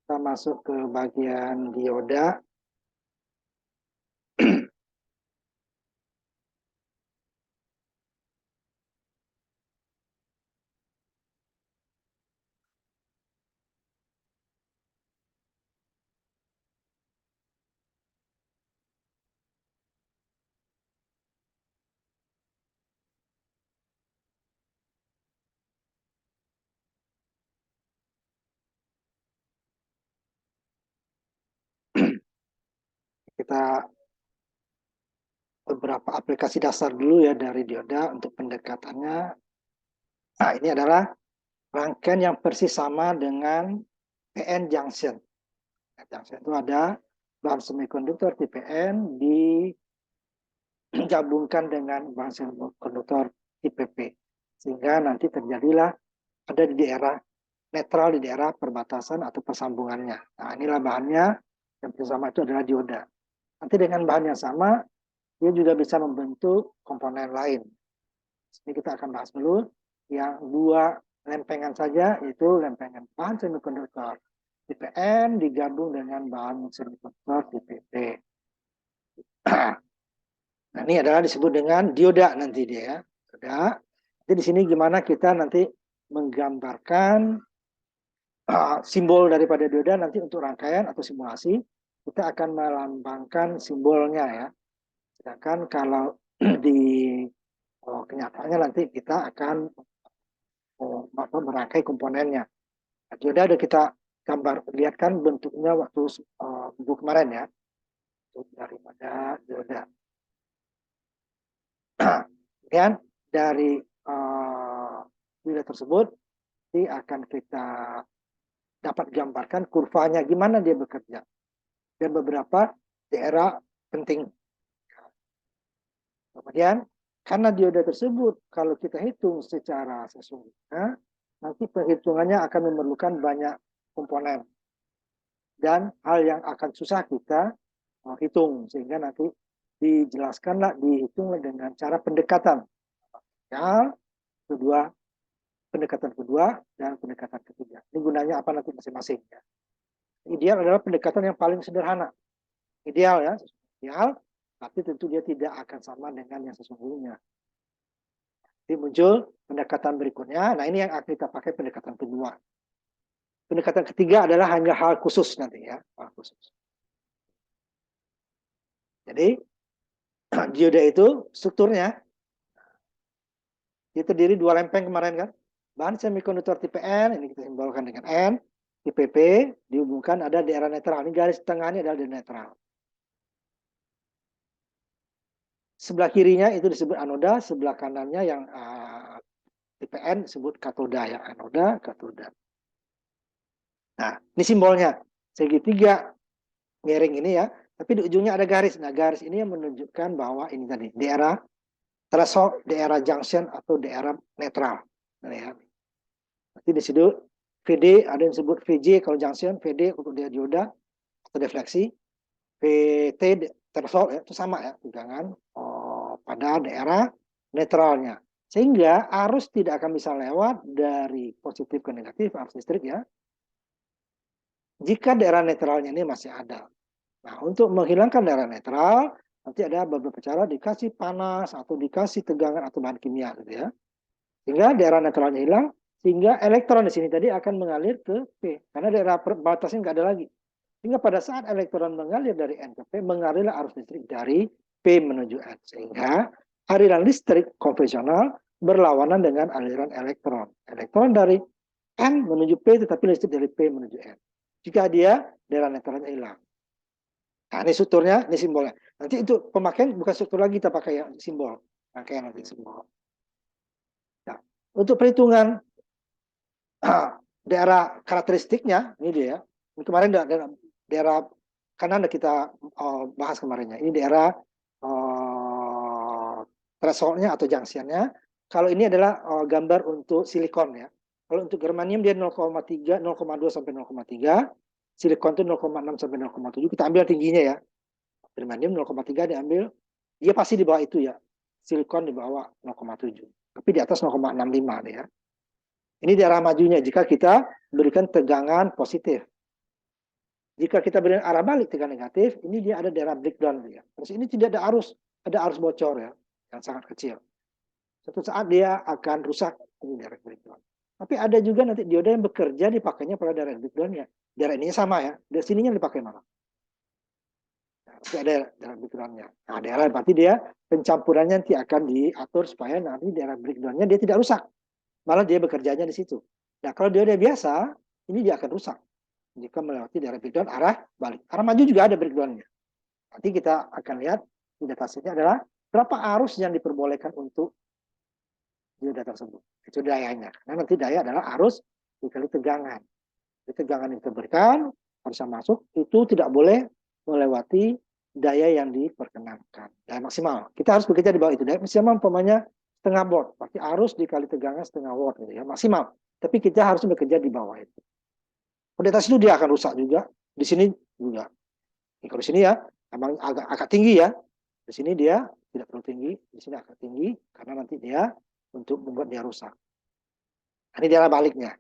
Kita masuk ke bagian dioda. Kita beberapa aplikasi dasar dulu ya dari dioda untuk pendekatannya. Nah, ini adalah rangkaian yang persis sama dengan PN junction. Junction itu ada bahan semikonduktor tipe N digabungkan dengan bahan semikonduktor tipe P. Sehingga nanti terjadilah ada di daerah netral, di daerah perbatasan atau persambungannya. Nah, inilah bahannya. Yang pertama itu adalah dioda. Nanti dengan bahan yang sama, dia juga bisa membentuk komponen lain. Ini kita akan bahas dulu yang dua lempengan saja, yaitu lempengan bahan semikonduktor tipe N digabung dengan bahan semikonduktor tipe P. Nah, ini adalah disebut dengan dioda nanti dia ya. Dioda. Jadi di sini gimana kita nanti menggambarkan simbol daripada dioda nanti untuk rangkaian atau simulasi kita akan melambangkan simbolnya ya. Sedangkan kalau di kenyataannya nanti kita akan merangkai komponennya. Nah, dioda ada kita gambar lihatkan bentuknya waktu minggu kemarin ya. Daripada dioda. Kemudian dari dioda tersebut nanti akan kita dapat gambarkan kurvanya gimana dia bekerja dan beberapa daerah penting. Kemudian karena dioda tersebut kalau kita hitung secara sesungguhnya nanti perhitungannya akan memerlukan banyak komponen dan hal yang akan susah kita hitung sehingga nanti dijelaskanlah dihitunglah dengan cara pendekatan ya, pendekatan kedua dan pendekatan ketiga. Ini gunanya apa nanti masing-masing ya. Ideal adalah pendekatan yang paling sederhana. Ideal ya, ideal, tapi tentu dia tidak akan sama dengan yang sesungguhnya. Jadi muncul pendekatan berikutnya. Nah, ini yang akan kita pakai pendekatan kedua. Pendekatan ketiga adalah hanya hal khusus nanti ya, hal khusus. Jadi dioda itu strukturnya dia terdiri dua lempeng kemarin kan. Bahan semikonduktor tipe N, ini kita simbolkan dengan N, tipe P, dihubungkan ada daerah netral. Ini garis tengahnya adalah daerah netral. Sebelah kirinya itu disebut anoda, sebelah kanannya yang tipe N disebut katoda, yang anoda, katoda. Nah, ini simbolnya. Segitiga miring ini ya, tapi di ujungnya ada garis. Nah, garis ini yang menunjukkan bahwa ini tadi, daerah threshold, daerah junction, atau daerah netral. Nah, nanti di situ VD, ada yang disebut VJ kalau junction, VD untuk dia dioda atau defleksi, VT threshold ya, itu sama ya, tegangan pada daerah netralnya. Sehingga arus tidak akan bisa lewat dari positif ke negatif, arus listrik ya, jika daerah netralnya ini masih ada. Nah, untuk menghilangkan daerah netral, nanti ada beberapa cara dikasih panas atau dikasih tegangan atau bahan kimia gitu ya. Sehingga daerah netralnya hilang, sehingga elektron di sini tadi akan mengalir ke P. Karena daerah batasnya nggak ada lagi. Sehingga pada saat elektron mengalir dari N ke P, mengalirlah arus listrik dari P menuju N. Sehingga aliran listrik konvensional berlawanan dengan aliran elektron. Elektron dari N menuju P, tetapi listrik dari P menuju N. Jika dia daerah netralnya hilang. Nah, ini strukturnya, ini simbolnya. Nanti itu pemakaian bukan struktur lagi, kita pakai yang simbol. Rangkaian nanti simbol. Nah, untuk perhitungan daerah karakteristiknya, ini dia. Ini kemarin daerah kanan kita bahas kemarinnya. Ini daerah thresholdnya atau junctionnya. Kalau ini adalah gambar untuk silikon ya. Kalau untuk germanium dia 0,3, 0,2 sampai 0,3. Silikon itu 0,6 sampai 0,7. Kita ambil tingginya ya. Germanium 0,3 diambil. Dia pasti di bawah itu ya. Silikon di bawah 0,7. Tapi di atas 0,65 ya. Ini daerah majunya jika kita berikan tegangan positif. Jika kita berikan arah balik tegangan negatif, ini dia ada daerah breakdown ya. Terus ini tidak ada arus bocor ya, yang sangat kecil. Suatu saat dia akan rusak ini daerah breakdown. Tapi ada juga nanti dioda yang bekerja dipakainya pada daerah breakdown-nya. Daerah ini sama ya, dari sininya dipakai mana? Nanti ada daerah breakdown-nya. Nah, daerah berarti dia pencampurannya nanti akan diatur supaya nanti daerah breakdown-nya dia tidak rusak. Malah dia bekerjanya di situ. Nah, kalau dioda biasa, ini dia akan rusak jika melewati daerah breakdown arah balik. Arah maju juga ada breakdown-nya. Nanti kita akan lihat di datasheet-nya adalah berapa arus yang diperbolehkan untuk dioda tersebut. Itu dayanya. Karena nanti daya adalah arus dikali tegangan. Jadi tegangan yang diberikan harusnya masuk itu tidak boleh melewati daya yang diperkenankan. Daya maksimal. Kita harus bekerja di bawah itu. Daya maksimal umpamanya setengah watt. Berarti arus dikali tegangan setengah watt gitu ya, maksimal. Tapi kita harus bekerja di bawah itu. Di atas itu dia akan rusak juga. Di sini juga. Ini kalau di sini ya, memang agak tinggi ya. Di sini dia tidak terlalu tinggi. Di sini agak tinggi karena nanti dia untuk membuat dia rusak. Ini dia baliknya.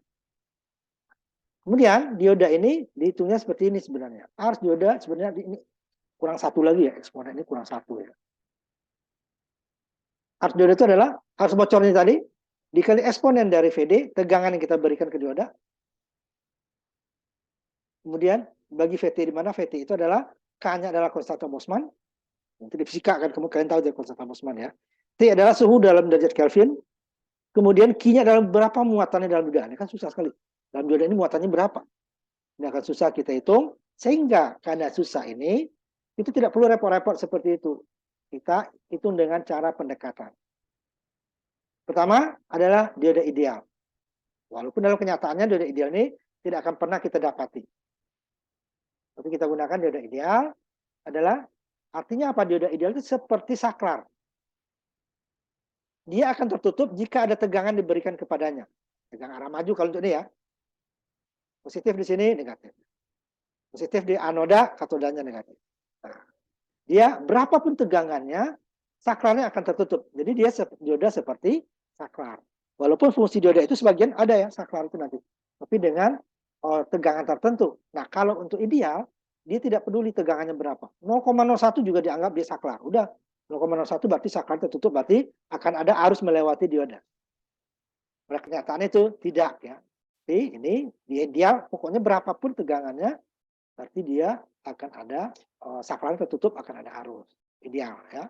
Kemudian dioda ini dihitungnya seperti ini sebenarnya. Arus dioda sebenarnya ini kurang satu lagi ya. Eksponen ini kurang satu ya. Arus dioda itu adalah arus bocornya tadi dikali eksponen dari VD, tegangan yang kita berikan ke dioda. Kemudian bagi VT di mana VT itu adalah K-nya adalah konstanta Boltzmann. Nanti di fisika kan kalian tahu dari konstanta Boltzmann ya. T adalah suhu dalam derajat Kelvin. Kemudian Q-nya adalah berapa muatannya dalam dioda. Ini kan susah sekali. Dalam dioda ini muatannya berapa? Ini akan susah kita hitung. Sehingga karena susah ini, itu tidak perlu repot-repot seperti itu. Kita hitung dengan cara pendekatan. Pertama adalah dioda ideal. Walaupun dalam kenyataannya dioda ideal ini tidak akan pernah kita dapati. Tapi kita gunakan dioda ideal adalah artinya apa? Dioda ideal itu seperti saklar. Dia akan tertutup jika ada tegangan diberikan kepadanya. Tegangan arah maju kalau untuk ini ya. Positif di sini, negatif. Positif di anoda, katodanya negatif. Nah, dia berapapun tegangannya, saklarnya akan tertutup. Jadi dia dioda seperti saklar. Walaupun fungsi dioda itu sebagian ada ya saklar itu nanti. Tapi dengan tegangan tertentu. Nah, kalau untuk ideal, dia tidak peduli tegangannya berapa. 0,01 juga dianggap dia saklar. Udah, 0,01 berarti saklar tertutup, berarti akan ada arus melewati dioda. Pada kenyataan itu tidak ya. Jadi ini dia ideal, pokoknya berapapun tegangannya, berarti dia akan ada saklar tertutup, akan ada arus. Ideal ya.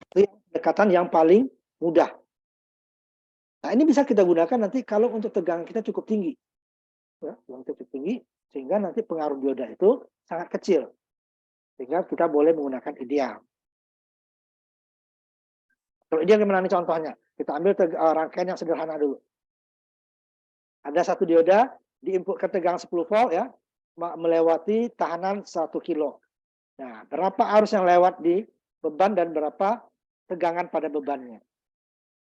Itu pendekatan yang paling mudah. Nah, ini bisa kita gunakan nanti kalau untuk tegangan kita cukup tinggi. Ya, cukup tinggi sehingga nanti pengaruh dioda itu sangat kecil. Sehingga kita boleh menggunakan ideal. Kalau ideal gimana nih contohnya? Kita ambil rangkaian yang sederhana dulu. Ada satu dioda diinputkan tegangan 10 volt ya, melewati tahanan 1 kilo. Nah, berapa arus yang lewat di beban dan berapa tegangan pada bebannya?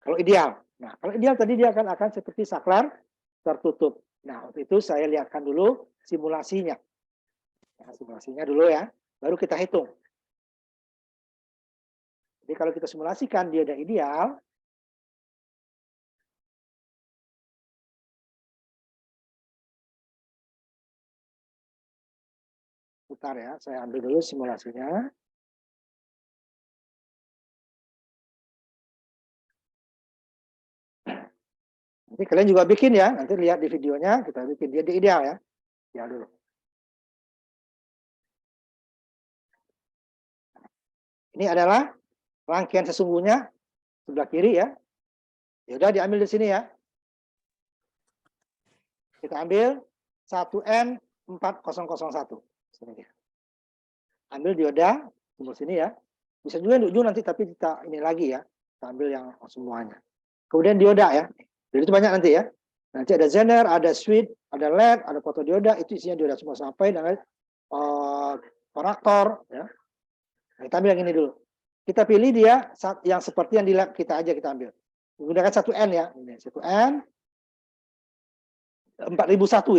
Kalau ideal. Nah, kalau ideal tadi dia akan seperti saklar tertutup. Nah, untuk itu saya lihatkan dulu simulasinya. Nah, simulasinya dulu ya, baru kita hitung. Jadi kalau kita simulasikan dioda ideal, putar ya, saya ambil dulu simulasinya. Nanti kalian juga bikin ya, nanti lihat di videonya, kita bikin dia di ideal ya. Ya dulu. Ini adalah rangkaian sesungguhnya sebelah kiri ya. Ya udah diambil di sini ya. Kita ambil 1N4001. Sini dia. Ambil dioda sumber sini ya. Bisa juga di ujung nanti tapi kita ini lagi ya. Kita ambil yang semuanya. Kemudian dioda ya. Jadi itu banyak nanti ya. Nanti ada Zener, ada switch, ada LED, ada fotodioda, itu isinya dioda semua sampai dengan konektor ya. Nah, kita ambil yang ini dulu. Kita pilih dia yang seperti yang di lab kita aja kita ambil. Menggunakan 1N ya. Ini 1N 4001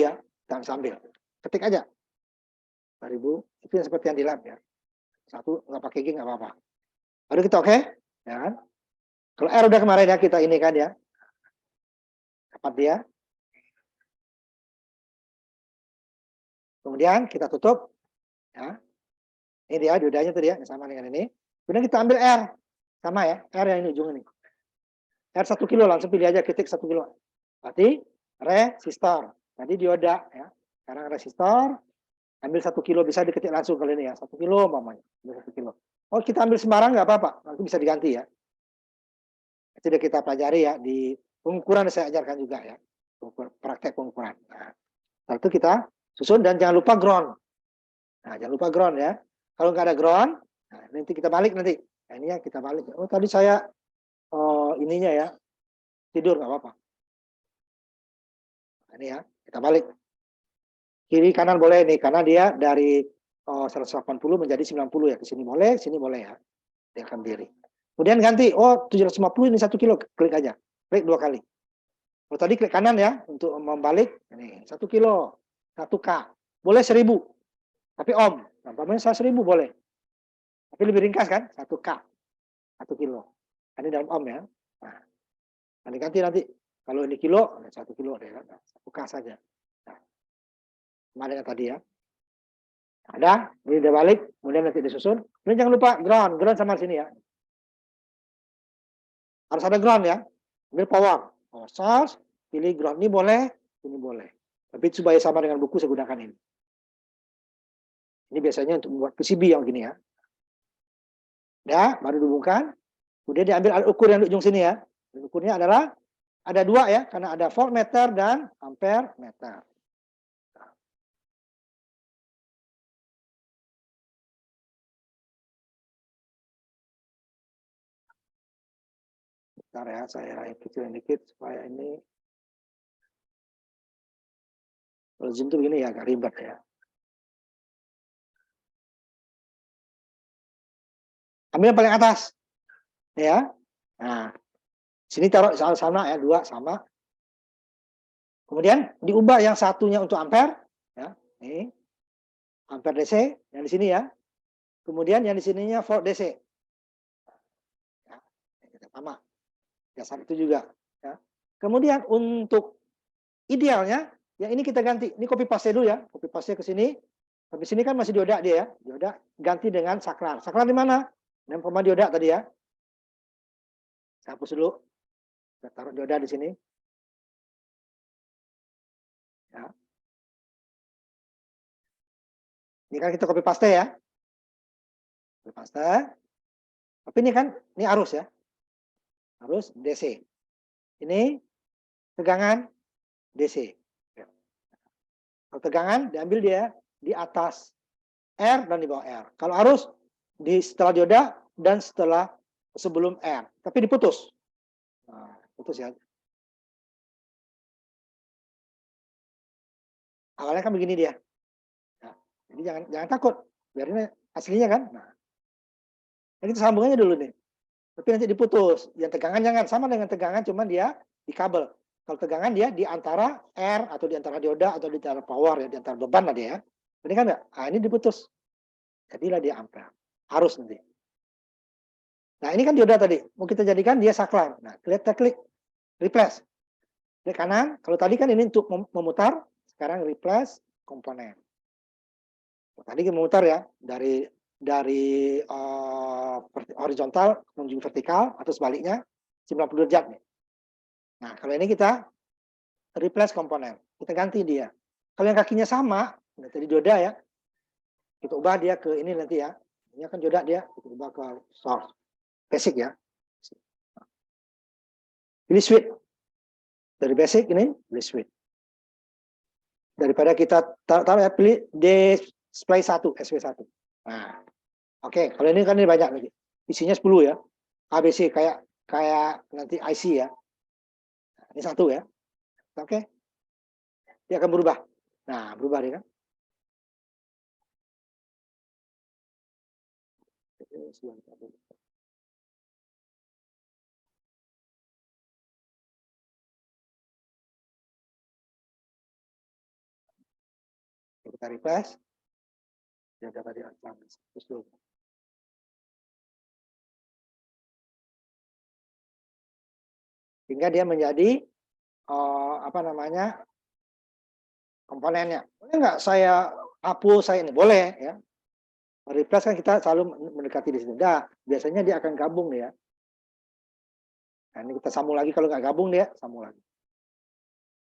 ya. Kita ambil. Ketik aja. 4000 itu yang seperti yang di lab ya. Satu nggak pakai gig nggak apa-apa. Baru kita oke, ya kan? Kalau R udah kemarin ya kita ini kan ya. Dapat dia. Kemudian kita tutup. Ya. Ini dia diodanya tadi ya, sama dengan ini. Kemudian kita ambil R. Sama ya, R yang ini ujung ini. R 1 kilo, langsung pilih aja ketik 1 kilo. Berarti resistor. Tadi dioda ya. Sekarang resistor, ambil 1 kilo, bisa diketik langsung kali ini ya. 1 kilo mamanya. 1 kilo. Oh, kita ambil sembarang nggak apa-apa, nanti bisa diganti ya. Itu sudah kita pelajari ya, di pengukuran saya ajarkan juga ya. Praktek pengukuran. Nah, setelah itu kita susun dan jangan lupa ground. Nah, jangan lupa ground ya. Kalau nggak ada ground, nah, nanti kita balik nanti. Nah, ini ya kita balik. Oh, tadi saya ininya ya, tidur nggak apa-apa. Nah, ini ya, kita balik. Kiri kanan boleh nih, karena dia dari 180 menjadi 90 ya. Ke sini boleh ya. Dia akan diri. Kemudian ganti, oh 750 ini 1 kilo, klik aja. Klik 2 kali. Kalau tadi klik kanan ya, untuk membalik, ini 1 kilo, 1K. Boleh 1000. Tapi ohm, nampaknya saya 1000 boleh. Tapi lebih ringkas kan, 1K, 1 kilo. Ini dalam ohm ya. Nah, nanti kalau ini kilo, 1 kilo deh, 1K saja. Nah, sama dengan tadi ya. Ada, ini udah balik, kemudian nanti disusun. Kemudian jangan lupa ground sama sini ya. Harus ada ground ya. Ambil power, source, pilih ground, ini boleh. Tapi supaya sama dengan buku saya gunakan ini. Ini biasanya untuk membuat PCB yang gini ya. Ya, baru dihubungkan. Kemudian diambil alat ukur yang di ujung sini ya. Alat ukurnya adalah ada 2 ya, karena ada voltmeter dan ampere meter. Bentar ya, saya kecilin dikit supaya ini. Kalau Zoom tuh begini ya, agak ribet ya. Ambil yang paling atas. Ya. Nah, sini taruh sama ya, 2 sama. Kemudian diubah yang satunya untuk ampere ya. Ini ampere DC yang di sini ya. Kemudian yang di sininya volt DC. Ya, sama. Dasar itu juga ya. Kemudian untuk idealnya yang ini kita ganti. Ini copy paste dulu ya. Copy paste ke sini. Habis sini kan masih dioda dia ya. Dioda ganti dengan saklar. Saklar di mana? 6, dioda tadi ya. Saya hapus dulu. Saya taruh dioda di sini. Ya. Ini kan kita copy paste ya. Copy paste. Tapi ini kan, ini arus ya. Arus DC. Ini tegangan DC. Ya. Kalau tegangan diambil dia di atas R dan di bawah R. Kalau arus di setelah dioda dan sebelum R. Tapi diputus. Nah, putus ya. Awalnya kan begini dia. Nah, jadi jangan takut. Biarin aslinya kan. Nah, ini sambungannya dulu nih. Tapi nanti diputus. Yang tegangan jangan sama dengan tegangan, cuman dia di kabel. Kalau tegangan dia di antara R atau di antara dioda atau di antara power ya, di antara beban lah dia ya. Ini kan enggak? Nah, ini diputus. Jadilah dia ampere. Arus nanti. Nah, ini kan dioda tadi. Mau kita jadikan dia saklar. Nah, kita klik replace. Klik kanan. Kalau tadi kan ini untuk memutar, sekarang replace komponen. Tadi kita memutar ya dari horizontal menuju vertikal atau sebaliknya 90 derajat nih. Nah, kalau ini kita replace komponen. Kita ganti dia. Kalau yang kakinya sama, tadi dioda ya. Kita ubah dia ke ini nanti ya. Ini akan dioda dia, kita ubah ke source. Basic ya. Pilih switch. Dari basic ini, pilih switch. Daripada kita taruh ya, pilih display 1, SW1. Nah, oke. Kalau ini kan ini banyak lagi. Isinya 10 ya. ABC kayak nanti IC ya. Nah, ini 1 ya. Oke. Dia akan berubah. Nah, berubah dia kan. Kita refresh. Dia dapat terus dulu. Sehingga dia menjadi apa namanya komponennya. Boleh nggak saya hapus saya ini, boleh ya. Replace kan kita selalu mendekati di sini. Nah, biasanya dia akan gabung nih ya. Nah, ini kita sambung lagi, kalau nggak gabung dia sambung lagi.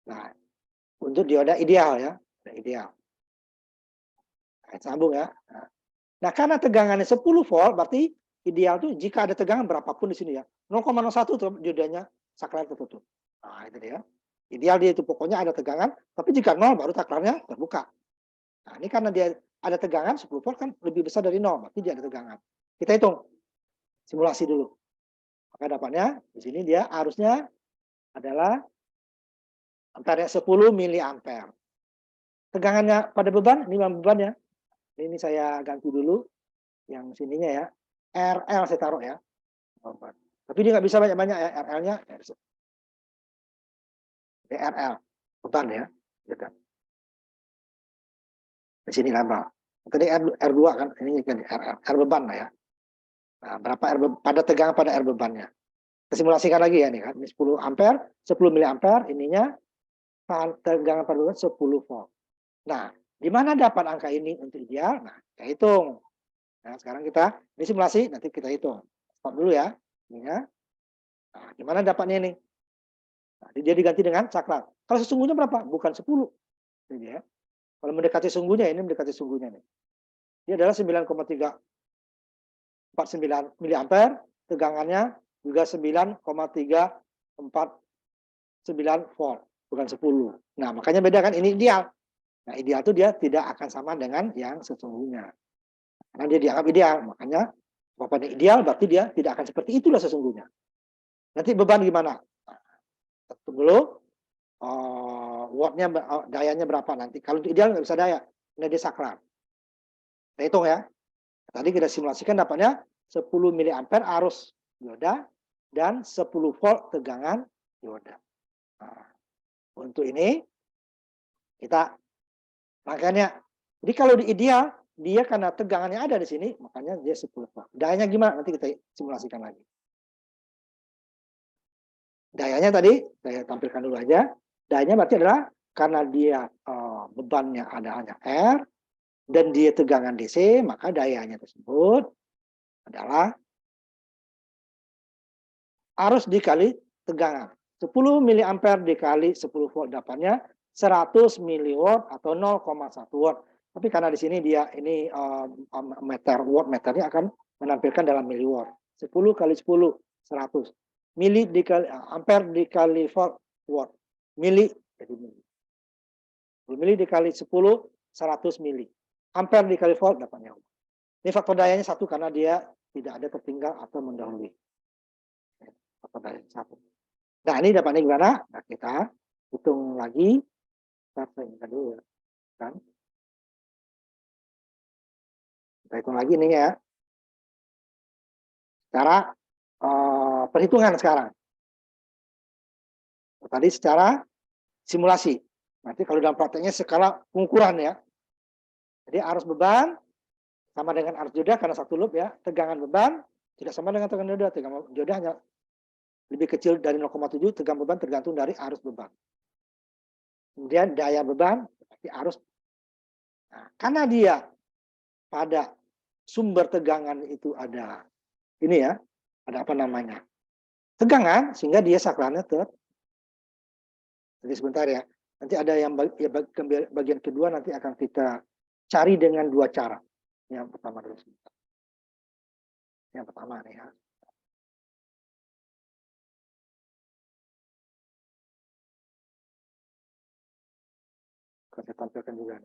Nah, untuk dioda ideal ya, ideal. Nah, sambung ya. Nah, karena tegangannya 10 volt, berarti ideal tuh jika ada tegangan berapapun di sini ya. 0,01 tuh diodanya saklar tertutup. Nah, itu dia. Ideal dia itu pokoknya ada tegangan, tapi jika 0 baru saklarnya terbuka. Nah, ini karena dia ada tegangan 10 volt kan lebih besar dari 0, berarti dia ada tegangan. Kita hitung. Simulasi dulu. Maka dapatnya di sini dia arusnya adalah antara 10 miliampere. Tegangannya pada beban, ini beban ya. Ini saya ganti dulu yang sininya ya. RL saya taruh ya. Tapi dia nggak bisa banyak-banyak ya. RL-nya RL beban ya. Gitu. Di sini lama. Tadi R2 kan, ini kan R beban lah ya. Nah, berapa pada tegangan pada R bebannya. Kita simulasikan lagi ya nih kan. Ini 10 ampere, 10 miliampere, ininya tegangan pada beban 10 volt. Nah, di mana dapat angka ini untuk ideal? Nah, kita hitung. Nah, sekarang kita ini simulasi, nanti kita hitung. Stop dulu ya. Ini ya. Nah, gimana dapatnya ini? Nah, dia diganti dengan saklar. Kalau sesungguhnya berapa? Bukan 10. Ini ya. Kalau mendekati sungguhnya, ini mendekati sungguhnya nih. Ini adalah 9,349 miliampere, tegangannya juga 9,349 volt, bukan 10. Nah, makanya beda kan, ini ideal. Nah, ideal itu dia tidak akan sama dengan yang sesungguhnya. Karena dia dianggap ideal, makanya bapaknya ideal berarti dia tidak akan seperti itulah sesungguhnya. Nanti beban gimana? Nah, tunggu dulu. Wattnya, dayanya berapa nanti? Kalau ideal nggak bisa daya, ini dia saklar. Kita hitung ya. Tadi kita simulasikan dapatnya 10 miliampere arus dioda dan 10 volt tegangan dioda. Nah, untuk ini kita makanya, jadi kalau di ideal dia karena tegangannya ada di sini, makanya dia 10 volt. Dayanya gimana? Nanti kita simulasikan lagi. Dayanya tadi saya tampilkan dulu aja. Dayanya berarti adalah karena dia bebannya ada hanya R dan dia tegangan DC, maka dayanya tersebut adalah arus dikali tegangan. 10 miliampere dikali 10 volt dapatnya 100 miliwatt atau 0,1 watt. Tapi karena di sini dia ini meter, watt meternya akan menampilkan dalam miliwatt. 10 kali 10, 100. Mili dikali ampere dikali volt, watt. Mili jadi mili. 10 mili dikali 10, 100 mili. Ampere dikali volt dapatnya. Ini faktor dayanya 1 karena dia tidak ada tertinggal atau mendahului. Faktor daya 1. Nah, ini dapatnya gimana? Nah, kita hitung lagi. Kita ingat dulu ya. Kan? Kita hitung lagi nih ya. Secara perhitungan sekarang. Tadi secara simulasi. Nanti kalau dalam prakteknya skala pengukuran ya. Jadi arus beban sama dengan arus dioda karena satu loop ya. Tegangan beban tidak sama dengan tegangan dioda. Tegangan dioda hanya lebih kecil dari 0,7, tegangan beban tergantung dari arus beban. Kemudian daya beban berarti arus. Nah, karena dia pada sumber tegangan itu ada ini ya, ada apa namanya? Tegangan, sehingga dia saklarnya jadi sebentar ya. Nanti ada yang bagian kedua nanti akan kita cari dengan dua cara. Yang pertama dulu sebentar. Yang pertama nih ya. Akan saya tampilkan juga.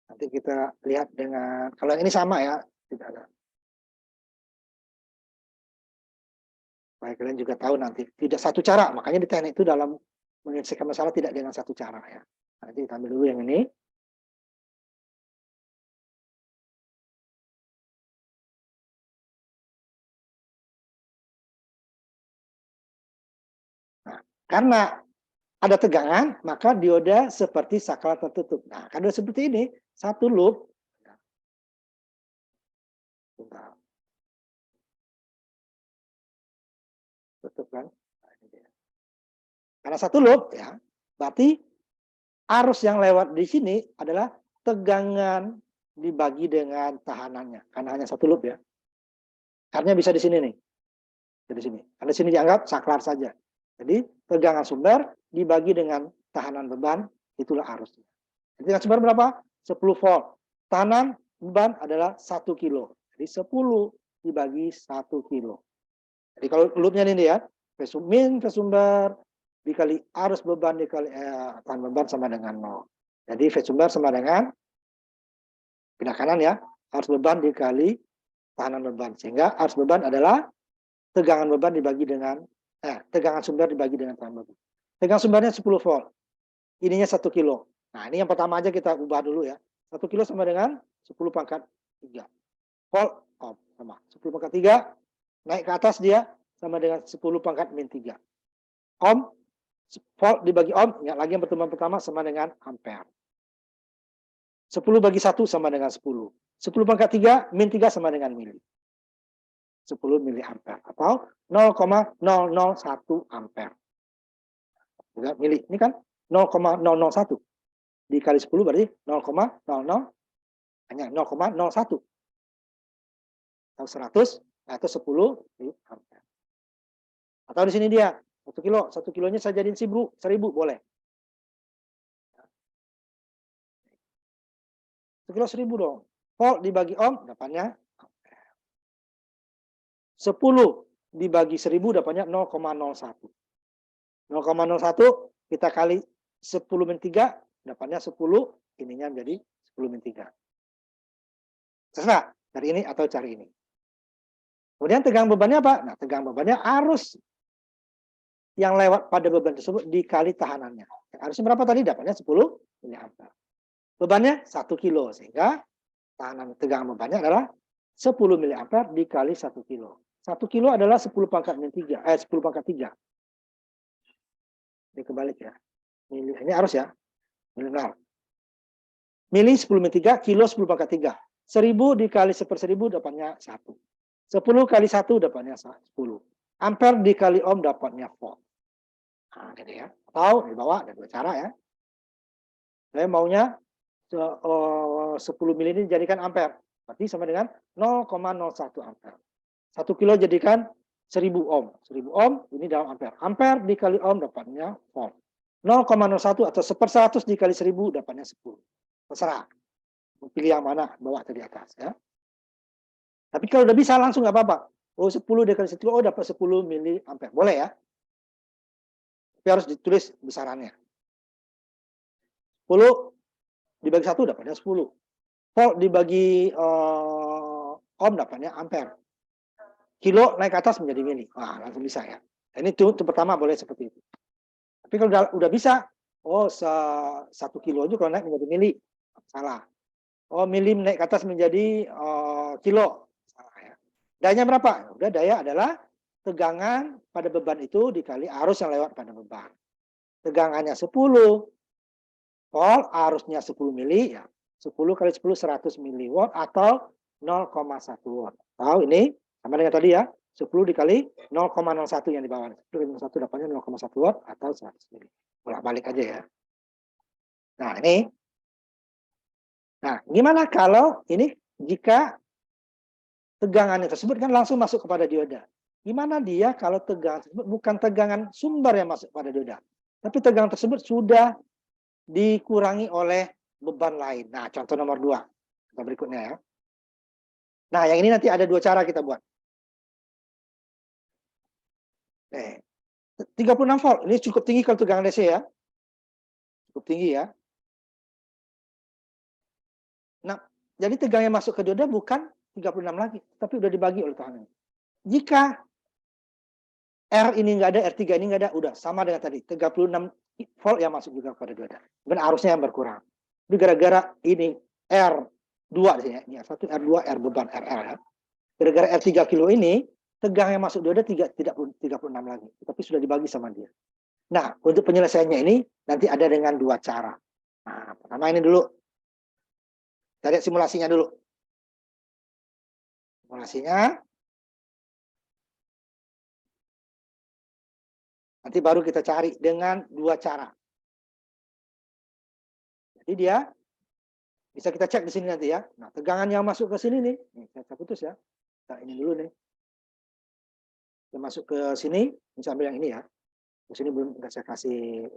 Nanti kita lihat dengan, kalau yang ini sama ya, tidak ada. Supaya kalian juga tahu nanti, tidak satu cara. Makanya di teknik itu dalam menyelesaikan masalah tidak dengan satu cara ya. Nanti kita ambil dulu yang ini. Nah, karena ada tegangan, maka dioda seperti saklar tertutup. Nah, kalau seperti ini, satu loop. Tutup kan? Karena satu loop, ya, berarti arus yang lewat di sini adalah tegangan dibagi dengan tahanannya. Karena hanya satu loop ya. Artinya bisa di sini nih. Di sini. Karena di sini dianggap saklar saja. Jadi tegangan sumber dibagi dengan tahanan beban, itulah arusnya. Tegangan sumber berapa? 10 volt. Tahanan beban adalah 1 kilo. Jadi 10 dibagi 1 kilo. Jadi kalau loopnya ini ya, min ke sumber dikali arus beban dikali tahan beban sama dengan 0. Jadi V sumber sama dengan pindah kanan ya, arus beban dikali tahanan beban. Sehingga arus beban adalah tegangan beban dibagi dengan tegangan sumber dibagi dengan tahanan beban. Tegangan sumbernya 10 volt. Ininya 1 kilo. Nah, ini yang pertama aja kita ubah dulu ya. 1 kilo sama dengan 10 pangkat 3. Volt ohm sama 10 pangkat 3 naik ke atas dia sama dengan 10 pangkat min 3. Ohm, volt dibagi ohm, ingat lagi yang pertemuan pertama sama dengan ampere. 10 bagi 1 sama dengan 10. 10 pangkat 3 min 3 sama dengan mili. 10 mili ampere atau 0,001 ampere. Juga mili. Ini kan 0,001 dikali 10 berarti 0,00 hanya 0,01 atau 100 atau 10 mili ampere. Atau di sini dia 1 kilo, 1 kilonya saya jadiin 1000 boleh. 1 kilo 1000 dong. Volt dibagi ohm dapatnya 10 dibagi 1000 dapatnya 0,01. 0,01 kita kali 10 min 3 dapatnya 10, ininya menjadi 10 min 3. Terserah, cari ini atau cari ini. Kemudian tegangan bebannya apa? Nah, tegangan bebannya arus yang lewat pada beban tersebut dikali tahanannya. Arusnya berapa tadi? Dapatnya 10 mA. Bebannya 1 kilo, sehingga tahanan tegangan bebannya adalah 10 mA dikali 1 kilo. 1 kilo adalah 10 pangkat min 3, 10 pangkat 3. Ini kebalik ya. Ini arus ya. Mili 10 min 3, kilo 10 pangkat 3. 1000 dikali 1/1000 dapatnya 1. 10 kali 1 dapatnya 10. Ampere dikali ohm dapatnya volt. Nah, gitu ya. Atau di bawah ada dua cara ya. Saya maunya 10 mili ini jadikan ampere. Berarti sama dengan 0,01 ampere. 1 kilo jadikan 1000 ohm. 1000 ohm ini dalam ampere. Ampere dikali ohm dapatnya volt. 0,01 atau 1/100 dikali 1000 dapatnya 10. Terserah. Pilih yang mana, bawah atau di atas ya. Tapi kalau udah bisa langsung nggak apa-apa. Oh 10 dikali 1, oh dapat 10 mili ampere. Boleh ya. Tapi harus ditulis besarannya. 10 dibagi 1 dapatnya 10. Volt dibagi ohm dapatnya ampere. Kilo naik ke atas menjadi mili. Wah, langsung bisa ya. Ini itu pertama boleh seperti itu. Tapi kalau udah bisa, oh 1 kilo itu kalau naik menjadi mili. Salah. Oh, mili naik ke atas menjadi kilo. Salah ya. Dayanya berapa? Udah, daya adalah tegangan pada beban itu dikali arus yang lewat pada beban. Tegangannya 10 volt, arusnya 10 mili, ya 10 kali 10 100 miliwatt atau 0,1 watt. Tahu ini sama dengan tadi ya, 10 dikali 0,01 yang di bawah. 10 kali 1 dapatnya 0,1 watt atau 100 mili. Bolak-balik aja ya. Nah, ini. Nah, gimana kalau ini jika tegangannya tersebut kan langsung masuk kepada dioda. Gimana dia kalau tegangan tersebut bukan tegangan sumber yang masuk pada dioda, tapi tegangan tersebut sudah dikurangi oleh beban lain. Nah, contoh nomor 2. Kita berikutnya ya. Nah, yang ini nanti ada dua cara kita buat. 36 volt. Ini cukup tinggi kalau tegangan DC ya. Cukup tinggi ya. Nah, jadi tegangan yang masuk ke dioda bukan 36 lagi, tapi udah dibagi oleh tahanan. Jika R ini nggak ada, R3 ini nggak ada, udah sama dengan tadi. 36 volt yang masuk juga kepada dioda. Bukan arusnya yang berkurang. Itu gara-gara ini R2 di sini. Ini R1, R2, R beban, RL ya. Gara-gara R3 kilo ini, tegangan yang masuk dioda tidak 36 lagi. Tapi sudah dibagi sama dia. Nah, untuk penyelesaiannya ini nanti ada dengan dua cara. Nah, pertama ini dulu. Kita lihat simulasinya dulu. Simulasinya. Nanti baru kita cari dengan dua cara. Jadi dia bisa kita cek di sini nanti ya. Nah, tegangan yang masuk ke sini nih. Nih, saya putus ya. Nah, ini dulu nih. Kita masuk ke sini. Ini sambil yang ini ya. Di sini belum saya kasih.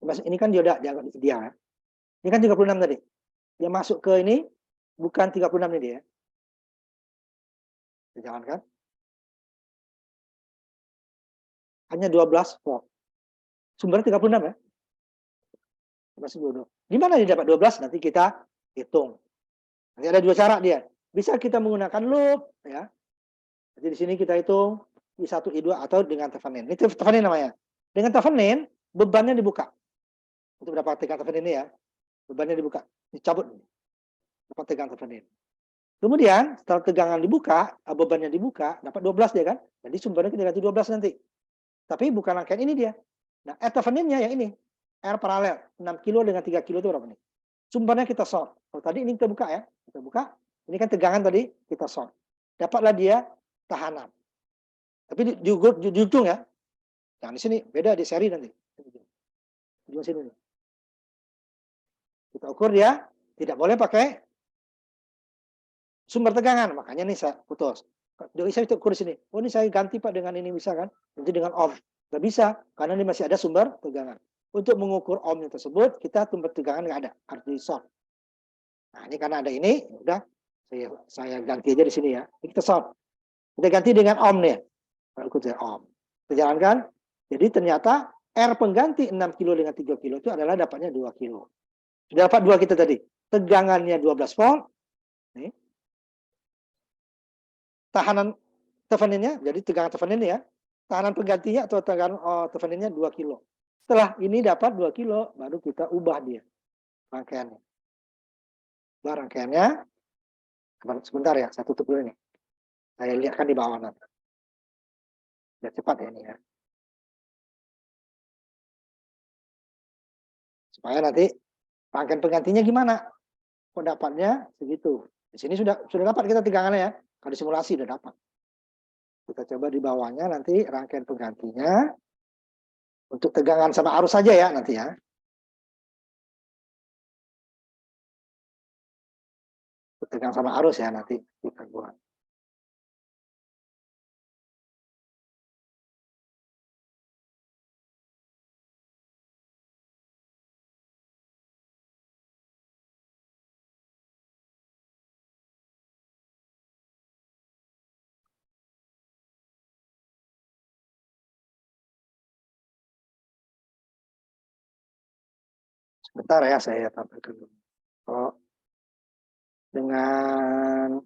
Ini kan dioda dia. Ini kan 36 tadi. Dia masuk ke ini bukan 36 ini dia. Jangan kan? Hanya 12 volt. Sumbernya 36 ya. Gimana dia dapat 12? Nanti kita hitung. Nanti ada dua cara dia. Bisa kita menggunakan loop ya. Jadi di sini kita hitung I1, I2 atau dengan Thevenin. Ini Thevenin namanya. Dengan Thevenin bebannya dibuka. Untuk dapat tegangan Thevenin ini ya. Bebannya dibuka. Dicabut. Dapat tegangan Thevenin. Kemudian setelah tegangan dibuka, bebannya dibuka, dapat 12 dia kan. Jadi sumbernya kita ganti 12 nanti. Tapi bukan rangkaian ini dia. Nah, Theveninnya yang ini. R paralel 6 kilo dengan 3 kilo itu berapa nih? Sumbernya kita sort. Kalau tadi ini kita buka ya. Kita buka. Ini kan tegangan tadi kita sort. Dapatlah dia tahanan. Tapi di ujung ya. Yang di sini beda di seri nanti. Ujung sini nih. Kita ukur dia tidak boleh pakai sumber tegangan. Makanya nih saya putus. Jadi saya ukur di sini. Oh ini saya ganti Pak dengan ini bisa kan? Nanti dengan ohm. Nggak bisa karena ini masih ada sumber tegangan. Untuk mengukur ohmnya tersebut kita sumber tegangan nggak ada. Harus di sort. Nah ini karena ada ini, udah saya ganti aja di sini ya. Ini kita sort. Kita ganti dengan ohm nih. Ikut saya ohm. Kita jalankan. Jadi ternyata R pengganti 6 kilo dengan 3 kilo itu adalah dapatnya 2 kilo. Sudah dapat 2 kita tadi. Tegangannya 12 volt. Nih. Tahanan Theveninnya, jadi tegangan Thevenin ya. Tahanan penggantinya atau tegangan Theveninnya 2 kilo. Setelah ini dapat 2 kilo, baru kita ubah dia rangkaiannya. Ubah rangkaiannya. Sebentar ya, saya tutup dulu nih. Saya lihatkan di bawah nanti. Biar cepat ya ini ya. Supaya nanti rangkaian penggantinya gimana? Kok dapatnya segitu. Di sini sudah dapat kita tegangannya ya. Kalau di simulasi sudah dapat. Kita coba di bawahnya nanti rangkaian penggantinya. Untuk tegangan sama arus saja ya nanti ya. Untuk tegangan sama arus ya nanti kita buat. Sebentar ya saya tampilkan dulu. Oh, dengan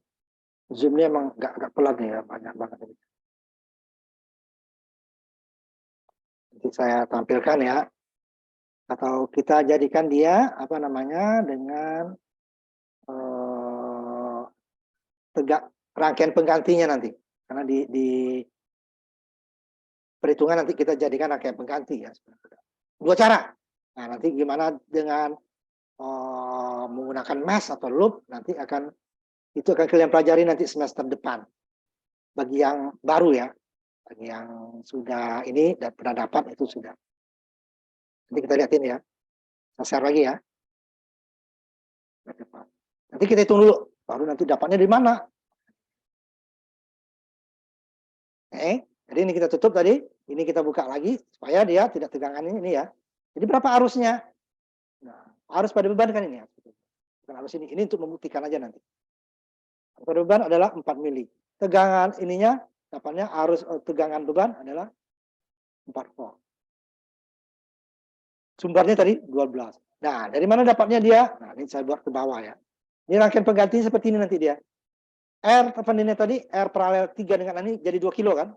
zoomnya emang agak pelan ya, banyak banget ini. Nanti saya tampilkan ya. Atau kita jadikan dia apa namanya dengan tegak rangkaian penggantinya nanti. Karena di perhitungan nanti kita jadikan rangkaian pengganti ya. Dua cara. Nah, nanti gimana dengan menggunakan mesh atau loop nanti itu akan kalian pelajari nanti semester depan. Bagi yang baru ya. Bagi yang sudah ini dan pernah dapat itu sudah. Nanti kita lihatin ya. Saya share lagi ya. Nanti kita hitung dulu. Baru nanti dapatnya di mana. Jadi ini kita tutup tadi. Ini kita buka lagi. Supaya dia tidak tegangan ini ya. Jadi berapa arusnya? Nah, arus pada beban kan ini ya. Bukan arus ini. Ini untuk membuktikan aja nanti. Arus pada beban adalah 4 mili. Tegangan ininya, dapatnya arus tegangan beban adalah 4 volt. Sumbernya tadi 12. Nah, dari mana dapatnya dia? Nah, ini saya buat ke bawah ya. Ini rangkaian pengganti seperti ini nanti dia. R Theveninnya tadi, R paralel 3 dengan ini jadi 2 kilo kan?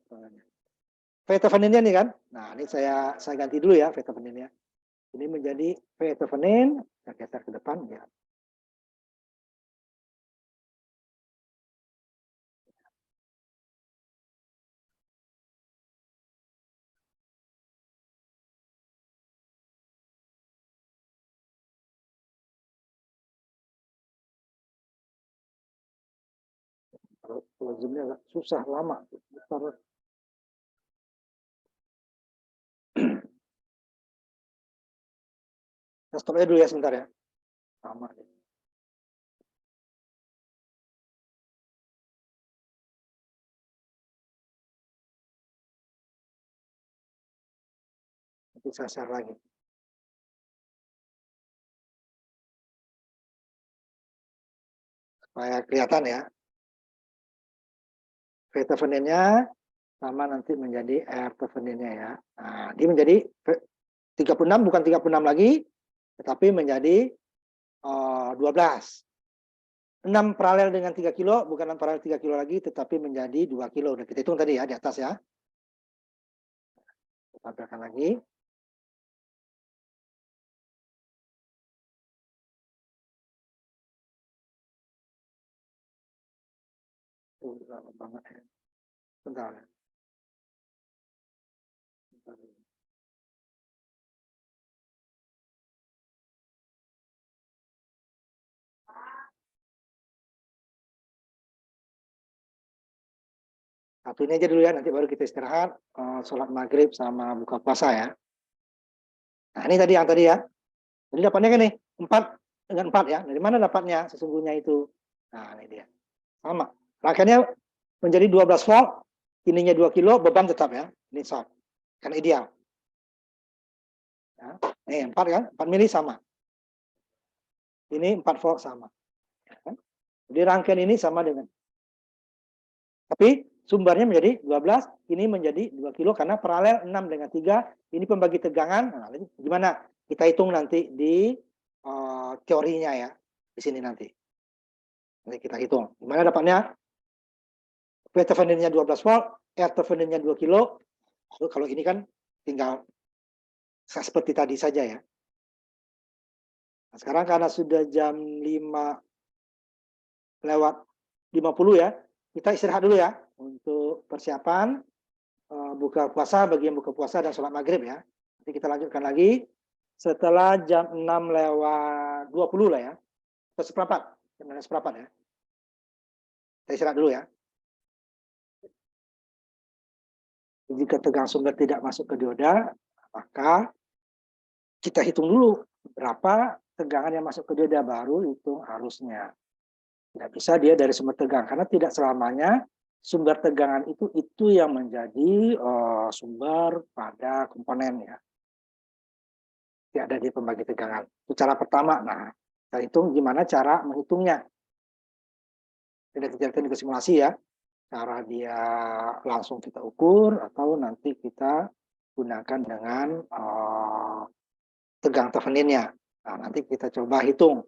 V Theveninnya nih kan? Nah, ini saya ganti dulu ya V Theveninnya. Ini menjadi V Thevenin, saya geser ke depan ya. Kalau zoomnya agak susah, lama. Kita stop aja dulu ya sebentar ya. Lama. Nanti saya share lagi. Supaya kelihatan ya. V Theveninnya sama nanti menjadi R Theveninnya ya. Nah, dia menjadi 36 bukan 36 lagi, tetapi menjadi 12. 6 paralel dengan 3 kilo, bukan 6 paralel 3 kilo lagi, tetapi menjadi 2 kilo. Udah kita hitung tadi ya, di atas ya. Kita tampilkan lagi. Lama banget ya. Bentar. Satu ini aja dulu ya, nanti baru kita istirahat, sholat maghrib sama buka puasa ya. Nah ini tadi yang tadi ya. Jadi dapatnya kan nih, 4 dengan 4 ya. Dari mana dapatnya sesungguhnya itu? Nah ini dia. Sama. Rangkaiannya menjadi 12 volt, ininya 2 kilo, beban tetap ya. Ini soft. Karena ideal. Ya. Nih 4 kan, 4 mili sama. Ini 4 volt sama. Jadi rangkaian ini sama dengan. Tapi sumbernya menjadi 12, ini menjadi 2 kilo karena paralel 6 dengan 3, ini pembagi tegangan. Nah, gimana? Kita hitung nanti di teorinya ya, di sini nanti. Nanti kita hitung. Gimana dapatnya? V Theveninnya 12 volt, R Theveninnya 2 kilo. Lalu kalau ini kan tinggal seperti tadi saja ya. Nah, sekarang karena sudah jam 5 lewat 50 ya, kita istirahat dulu ya untuk persiapan buka puasa, bagi yang buka puasa dan sholat maghrib ya. Nanti kita lanjutkan lagi setelah jam 6 lewat 20 lah ya. Atau seperempat, jam 6 seperempat ya. Kita istirahat dulu ya. Jika tegangan sumber tidak masuk ke dioda, maka kita hitung dulu berapa tegangan yang masuk ke dioda, baru hitung arusnya. Tidak bisa dia dari sumber tegangan, karena tidak selamanya sumber tegangan itu yang menjadi sumber pada komponen ya. Tidak ada di pembagi tegangan. Itu cara pertama. Nah, kita hitung gimana cara menghitungnya. Tidak kita di simulasi ya. Cara dia langsung kita ukur atau nanti kita gunakan dengan tegang Theveninnya. Nah, nanti kita coba hitung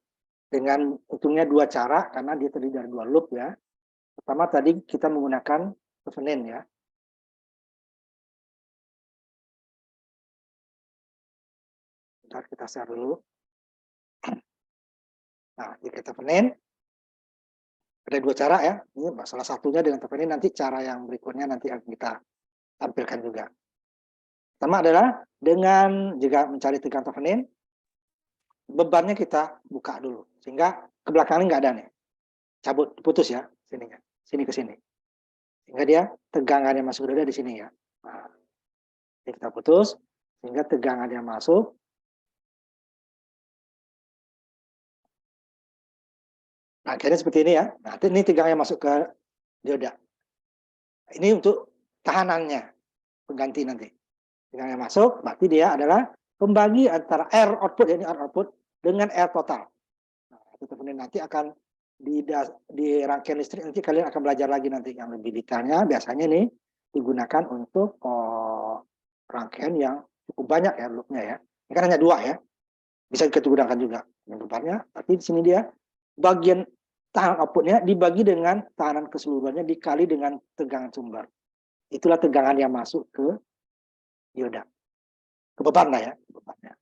dengan hitungnya 2 cara karena dia terdiri dari 2 loop ya. Pertama tadi kita menggunakan Thevenin ya. Bentar kita share dulu. Nah, jika Thevenin ada 2 cara ya. Ini salah satunya dengan Thevenin, nanti cara yang berikutnya nanti akan kita tampilkan juga. Pertama adalah dengan jika mencari tegang Thevenin, bebannya kita buka dulu sehingga ke belakang ini nggak ada nih, cabut, putus ya sininya, sini ke sini, sehingga dia tegangannya masuk dulu di sini ya. Nah, kita putus sehingga tegangannya masuk. Nah, akhirnya seperti ini ya. Nah, ini tegangannya masuk ke dioda. Ini untuk tahanannya, pengganti nanti. Tegangannya masuk, berarti dia adalah pembagi antara R output, ini R output dengan R total. Nah, itu nanti akan di rangkaian listrik nanti kalian akan belajar lagi nanti yang lebih detailnya. Biasanya ini digunakan untuk rangkaian yang cukup banyak ya loopnya ya. Ini kan hanya 2 ya. Bisa kita gunakan juga yang bebannya. Tapi di sini dia bagian tahanan outputnya dibagi dengan tahanan keseluruhannya dikali dengan tegangan sumber. Itulah tegangan yang masuk ke dioda. Ke beban lah ya, bebannya.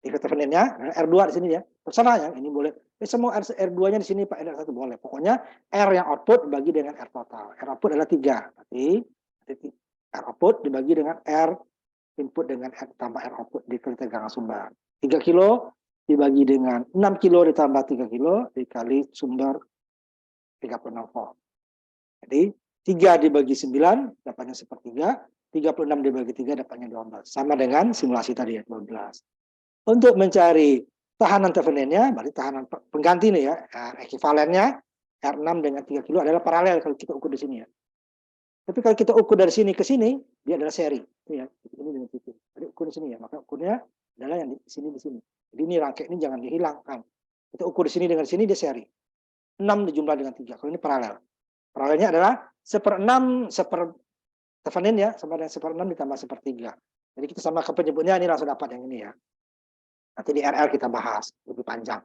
Di Theveninnya R2 di sini ya. Terserah yang ini boleh. Semua R2-nya di sini Pak, R1 boleh. Pokoknya R yang output dibagi dengan R total. R output adalah 3. Berarti R output dibagi dengan R input dengan R tambah R output dikali tegangan sumber. 3 kilo dibagi dengan 6 kilo ditambah 3 kilo dikali sumber 36 volt. Jadi 3 dibagi 9 dapatnya sepertiga, 36 dibagi 3 dapatnya 12. Sama dengan simulasi tadi ya, 12. Untuk mencari tahanan Theveninnya, berarti tahanan pengganti nih ya, ekivalennya R6 dengan 3 kilo adalah paralel kalau kita ukur di sini ya. Tapi kalau kita ukur dari sini ke sini, dia adalah seri. Ya, ini dengan itu. Jadi ukur di sini ya, maka ukurnya adalah yang di sini di sini. Jadi ini rangkai ini jangan dihilangkan. Kita ukur di sini dengan sini dia seri. 6 dijumlah dengan 3. Kalau ini paralel. Paralelnya adalah 1/6 Thevenin ya, sama dengan 1/6 ditambah 1/3. Jadi kita samakan penyebutnya, ini langsung dapat yang ini ya. Nanti di RL kita bahas lebih panjang.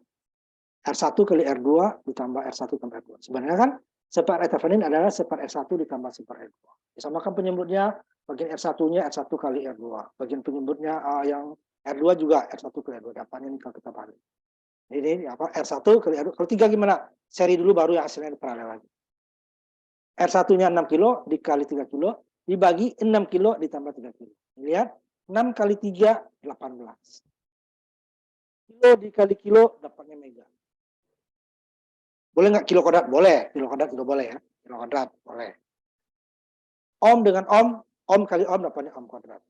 R1 kali R2 ditambah R1 tambah R2. Sebenarnya kan separ Thevenin adalah separ R1 ditambah separ R2. Disamakan penyebutnya, bagian R1-nya R1 kali R2. Bagian penyebutnya yang R2 juga R1 kali R2. Dapatnya ini kalau kita balik. Ini apa? R1 kali R2. Kalau 3 gimana? Seri dulu baru yang hasilnya paralel lagi. R1-nya 6 kilo dikali 3 kilo dibagi 6 kilo ditambah 3 kilo. Lihat, 6 kali 3 18. Kilo dikali kilo dapatnya mega. Boleh nggak kilo kuadrat? Boleh. Kilo kuadrat juga boleh ya. Kilo kuadrat boleh. Ohm dengan ohm kali ohm dapatnya ohm kuadrat.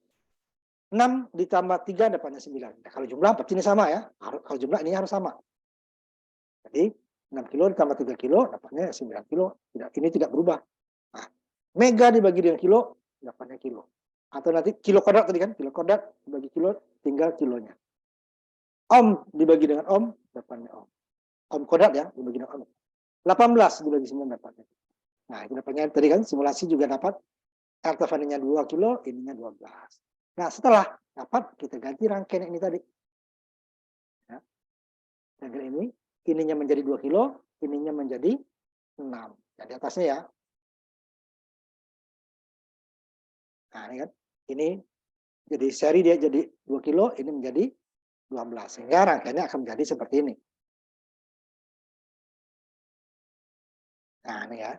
6 ditambah 3 dapatnya 9. Nah, kalau jumlah berarti ini sama ya. Kalau jumlah ini harus sama. Jadi 6 kilo ditambah 3 kilo dapatnya 9 kilo. Ini tidak berubah. Nah, mega dibagi dengan kilo dapatnya kilo. Atau nanti kilo kuadrat tadi kan. Kilo kuadrat dibagi kilo tinggal kilonya. Ohm dibagi dengan ohm dapatnya ohm. Ohm kuadrat ya dibagi dengan ohm. 18 dibagi 9 dapatnya. Nah, itu dapatnya tadi kan simulasi juga dapat R Theveninnya 2 kilo, ininya 12. Nah, setelah dapat kita ganti rangkaian ini tadi. Ya. Rangkaian ini, ininya menjadi 2 kilo, ininya menjadi 6. Nah, di atasnya ya. Nah, ini kan. Ini jadi seri dia jadi 2 kilo, ini menjadi 12. Sehingga rangkaiannya akan menjadi seperti ini. Nah, ini ya.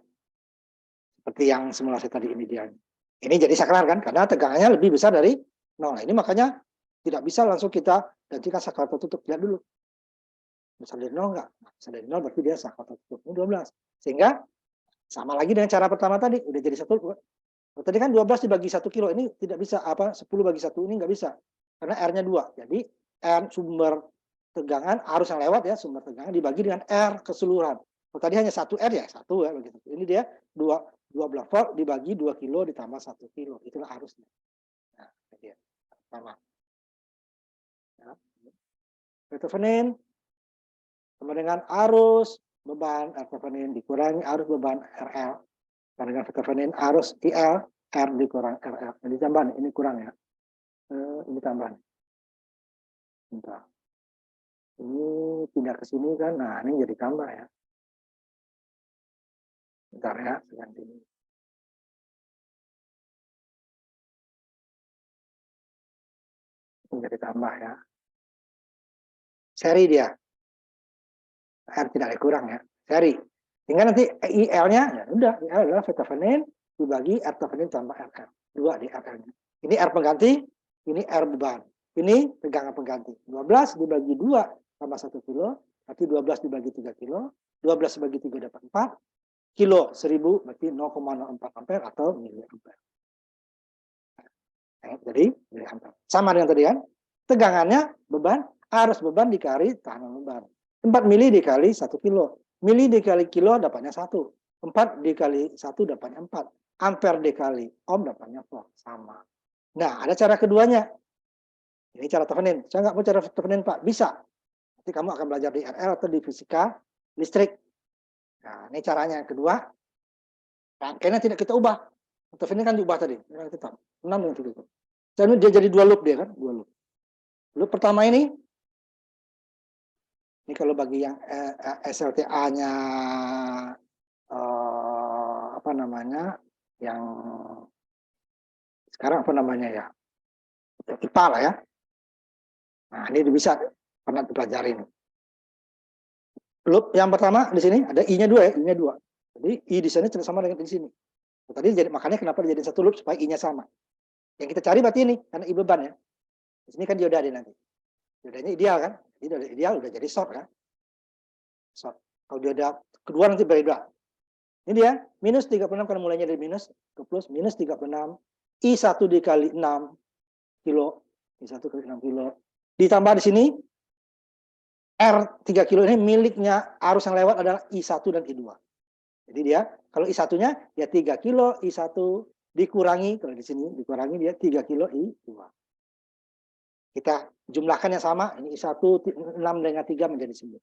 Seperti yang simulasi tadi ini dia. Ini jadi saklar kan, karena tegangannya lebih besar dari 0. Nah, ini makanya tidak bisa langsung kita gantikan saklar tertutup. Lihat dulu. Bisa dari 0 enggak? Bisa dari 0 berarti dia saklar tertutup. Ini 12. Sehingga sama lagi dengan cara pertama tadi. Udah jadi 1. Tadi kan 12 dibagi 1 kilo. Ini tidak bisa. 10 bagi 1 ini nggak bisa. Karena R-nya 2. Jadi R sumber tegangan, arus yang lewat ya, sumber tegangan dibagi dengan R keseluruhan. Kalau tadi hanya 1 R ya, 1 ya begitu. Ini dia 12 volt dibagi 2 kilo ditambah 1 kilo. Itulah arusnya. Nah, ini dia. Sama. Ya. Thevenin sama dengan arus beban Thevenin dikurangi arus beban RL. Sama dengan Thevenin arus IL, R dikurang RL. Ini tambah nih, ini kurang ya. Ini tambah nih. Bentar. Ini pindah ke sini kan, nah ini jadi tambah ya. Bentar ya, ganti ini. Ini jadi tambah ya. Seri dia. R tidak dikurang ya. Seri. Sehingga nanti IL-nya, ya udah, IL adalah Thevenin dibagi R Thevenin tambah RL. 2 di RL-nya. Ini R pengganti, ini R beban. Ini tegangan pengganti. 12 dibagi 2 tambah 1 kilo, berarti 12 dibagi 3 kilo, 12 dibagi 3 dapat 4, kilo 1000 berarti 0,04 ampere atau miliampere. Nah, jadi miliampere. Sama dengan tadi kan, tegangannya beban, arus beban dikali tahanan beban. 4 mili dikali 1 kilo. Mili dikali kilo dapatnya 1. 4 dikali 1 dapatnya 4. Ampere dikali ohm dapatnya volt. Sama. Nah, ada cara keduanya. Ini cara Thevenin. Saya nggak mau cara Thevenin, Pak. Bisa. Nanti kamu akan belajar di RL atau di fisika listrik. Nah, ini caranya. Yang kedua, rangkaiannya tidak kita ubah. Thevenin kan diubah tadi. Tetap. 6 dengan 3. Jadi dia jadi 2 loop dia kan. 2 loop. Loop pertama ini kalau bagi yang SLTA-nya apa namanya, yang sekarang apa namanya ya, IPA lah ya. Nah ini bisa pernah dipelajari ini. Loop yang pertama di sini ada I-nya 2 ya, I-nya 2. Jadi I di sini tidak sama dengan I di sini. Tadi jadi makanya kenapa dijadiin 1 loop supaya I-nya sama. Yang kita cari berarti ini karena I beban ya. Di sini kan dioda nanti. Diodanya ideal kan? Jadi ideal udah jadi short kan? Short. Kalau dioda kedua nanti beda. Ini dia, minus 36 karena mulainya dari minus ke plus, minus 36. I1 dikali 6 kilo. I1 kali 6 kilo. Ditambah di sini, R 3 kilo ini miliknya arus yang lewat adalah I1 dan I2. Jadi dia, kalau I1-nya ya 3 kilo I1 dikurangi, kalau di sini dikurangi dia 3 kilo I2. Kita jumlahkan yang sama, ini I1 6 dengan 3 menjadi 9.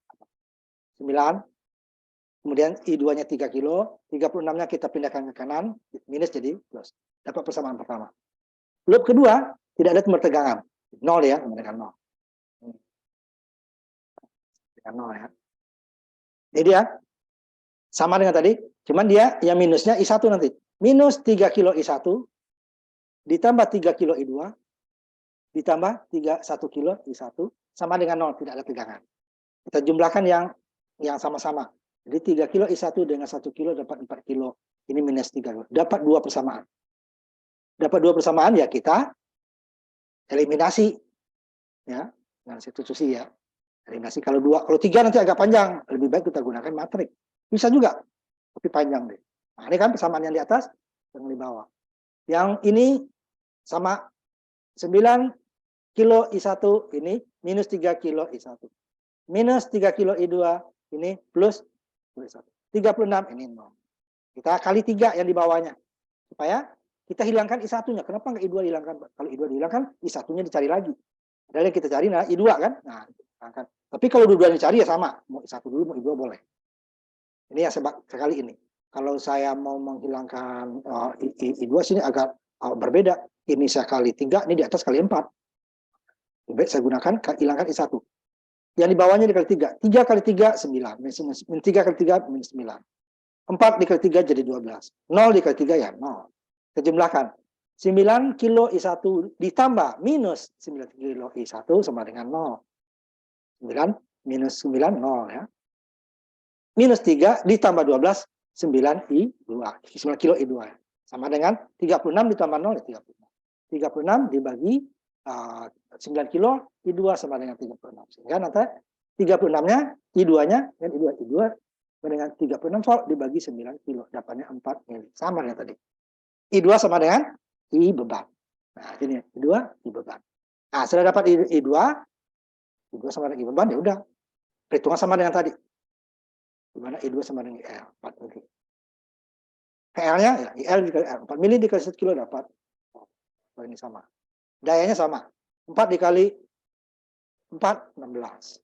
Kemudian I2-nya 3 kilo, 36-nya kita pindahkan ke kanan, minus jadi plus. Dapat persamaan pertama. Loop kedua, tidak ada sumber tegangan. 0 ya, dengan 0. Dengan 0 ya. Ini dia, sama dengan tadi, cuman dia yang minusnya I1 nanti. Minus 3 kilo I1, ditambah 3 kilo I2, ditambah 1 kilo I1, sama dengan 0, tidak ada tegangan. Kita jumlahkan yang sama-sama. Jadi 3 kilo I1 dengan 1 kilo dapat 4 kilo. Ini minus 3 kilo. Dapat 2 persamaan. Dapat 2 persamaan ya kita eliminasi. Ya, dengan substitusi ya. Eliminasi kalau 2, kalau 3 nanti agak panjang. Lebih baik kita gunakan matrik. Bisa juga, tapi panjang deh. Nah, ini kan persamaan yang di atas, yang di bawah. Yang ini sama 9 kilo I1 ini minus 3 kilo I1. Minus 3 kilo I2 ini plus 36 ini 0. Kita kali 3 yang di bawahnya. Supaya kita hilangkan I1-nya. Kenapa nggak I2 dihilangkan? Kalau I2 dihilangkan, I1-nya dicari lagi. Padahal yang kita cari nah I2 kan? Nah, hilangkan. Tapi kalau dua-duanya dicari ya sama. Mau I1 dulu, mau I2 boleh. Ini yang sekali ini. Kalau saya mau menghilangkan I2 sini agak berbeda. Ini saya kali 3, ini di atas kali 4. Baik, saya gunakan hilangkan I1. Yang di bawahnya dikali 3. 3 kali 3, 9. 3 kali 3, minus 9. 4 dikali 3 jadi 12. 0 dikali 3 ya 0. Kita jumlahkan. 9 kilo I1 ditambah minus 9 kilo I1 sama dengan 0. 9 minus 9, 0 ya. Minus 3 ditambah 12, 9 I2. 9 kilo I2. Sama dengan 36 ditambah 0 ya 36. 36 dibagi 9 kilo I2 sama dengan 36. Sehingga nanti 36-nya I2-nya dan I2 dengan 36 volt dibagi 9 kilo. Dapatnya 4 mili. Sama dengan tadi. I2 sama dengan I beban. Nah, ini I2 I beban. Nah, sudah dapat I2 sama dengan I beban ya udah. Perhitungan sama dengan tadi. Di mana I2 sama dengan IL 4 mili. PL-nya ya IL dikali R 4 mili dikali 1 kilo dapat. Oh, ini sama. Dayanya sama. 4 dikali 4, 16.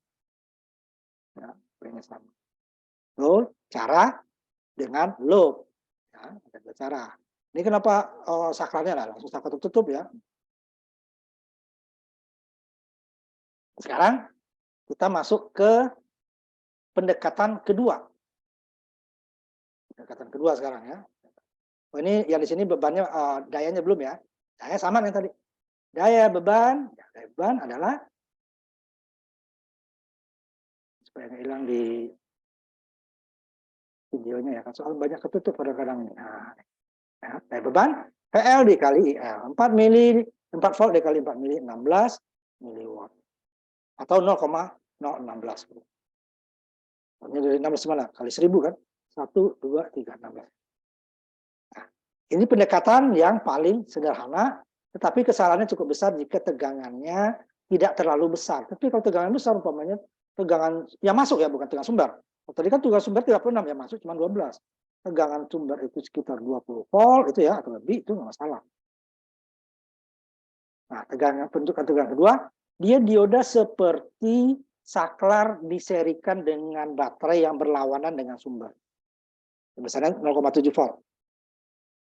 Ya, ini sama. Load, cara dengan load. Ya, ada dua cara. Ini kenapa saklarnya lah langsung saklar tertutup ya. Sekarang kita masuk ke pendekatan kedua. Pendekatan kedua sekarang ya. Oh, ini yang di sini bebannya dayanya belum ya. Daya sama dengan tadi. Daya beban adalah supaya nggak hilang di videonya ya. Kan soal banyak ketutup kadang-kadang. Nah, ya, daya beban PL dikali IL 4 mili 4 volt dikali 4 mili 16 miliwatt atau 0,016. Ini dari 16 mana? Kali 1000 kan? 1, 2, 3, 16. Nah, ini pendekatan yang paling sederhana, tetapi kesalahannya cukup besar jika tegangannya tidak terlalu besar. Tapi kalau tegangan besar, umpamanya tegangan yang masuk ya, bukan tegangan sumber. Tadi kan tegangan sumber 36, yang masuk cuma 12. Tegangan sumber itu sekitar 20 volt, itu ya, atau lebih, itu nggak masalah. Nah, bentukan tegangan kedua, dia dioda seperti saklar diserikan dengan baterai yang berlawanan dengan sumber. Besarnya 0,7 volt.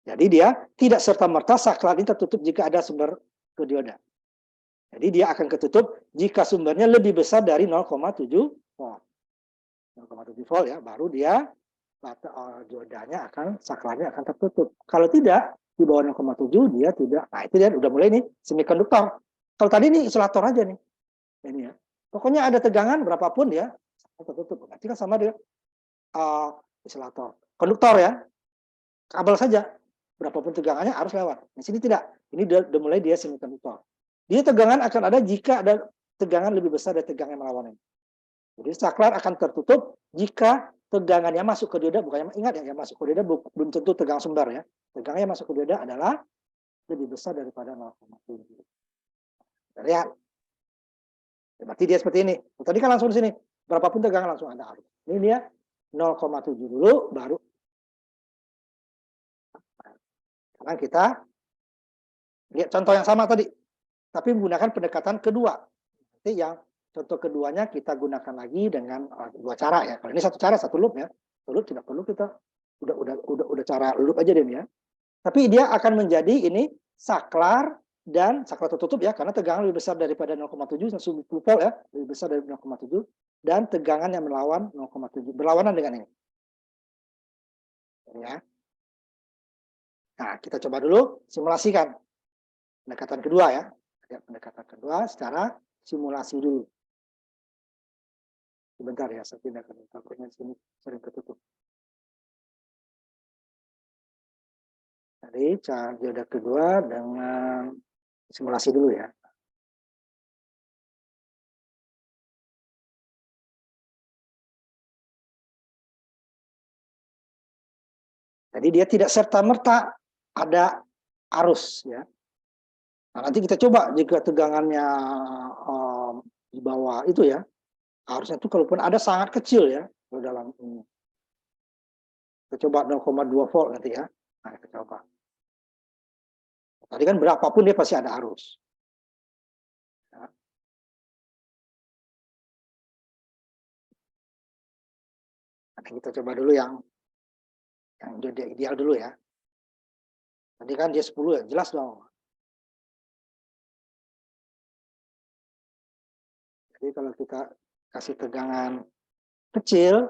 Jadi dia tidak serta-merta saklar ini tertutup jika ada sumber ke dioda. Jadi dia akan ketutup jika sumbernya lebih besar dari 0,7 volt. 0,7 volt ya, baru dia diodanya saklarnya akan tertutup. Kalau tidak, di bawah 0,7 dia tidak. Nah, itu dia udah mulai nih semikonduktor. Kalau tadi ini isolator aja nih. Ini ya. Pokoknya ada tegangan berapapun ya tertutup. Berarti kan sama dia isolator. Konduktor ya. Kabel saja. Berapapun tegangannya harus lewat. Di sini tidak. Ini udah mulai dia semikonduktor. Dia tegangan akan ada jika ada tegangan lebih besar dari tegangan yang melawannya. Jadi saklar akan tertutup jika tegangannya masuk ke dioda, bukannya ingat ya, yang masuk ke dioda belum tentu tegangan sumber ya. Tegangnya masuk ke dioda adalah lebih besar daripada 0,7. Lihat. Berarti dia seperti ini. Tadi kan langsung di sini. Berapapun tegangan langsung ada arus. Ini dia 0,7 dulu, baru. Sekarang kita lihat contoh yang sama tadi. Tapi menggunakan pendekatan kedua. Nanti yang contoh keduanya kita gunakan lagi dengan dua cara ya. Kalau ini satu cara, satu loop ya. Satu loop tidak perlu kita udah cara loop aja deh ya. Tapi dia akan menjadi ini saklar dan saklar tertutup ya, karena tegangan lebih besar daripada 0,7 langsung volt ya, lebih besar dari 0,7 dan tegangan yang melawan 0,7 berlawanan dengan ini. Ya. Nah, kita coba dulu simulasikan pendekatan kedua ya. Pendekatan kedua secara simulasi dulu. Sebentar ya, saya pindahkan takutnya sini sering ketutup. Jadi cara dioda kedua dengan simulasi dulu ya. Jadi dia tidak serta-merta ada arus ya. Nah, nanti kita coba jika tegangannya di bawah itu ya, arusnya itu kalaupun ada sangat kecil ya, kalau dalam ini. Kita coba 0,2 volt nanti ya. Nah, kita coba. Tadi kan berapapun dia pasti ada arus. Ya. Nah, kita coba dulu yang ideal dulu ya. Tadi kan dia 10 ya, jelas dong. Jadi kalau kita kasih tegangan kecil,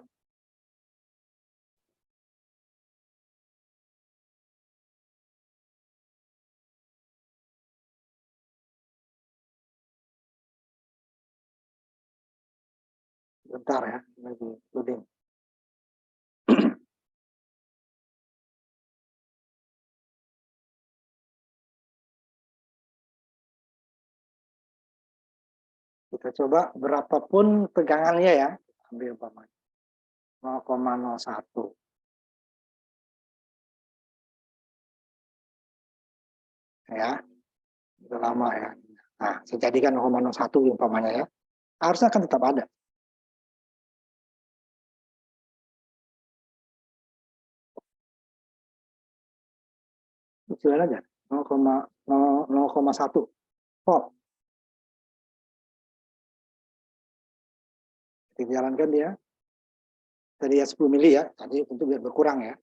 bentar ya, lagi loading. Kita coba berapapun tegangannya ya, ambil umpamanya 0,01. Ya, udah lama ya. Nah, saya jadikan 0,01 umpamanya ya. Harusnya akan tetap ada. Kecilan aja, 0,1 volt. Kita jalankan dia. Tadi ya 10 mili ya, tadi tentu biar berkurang ya.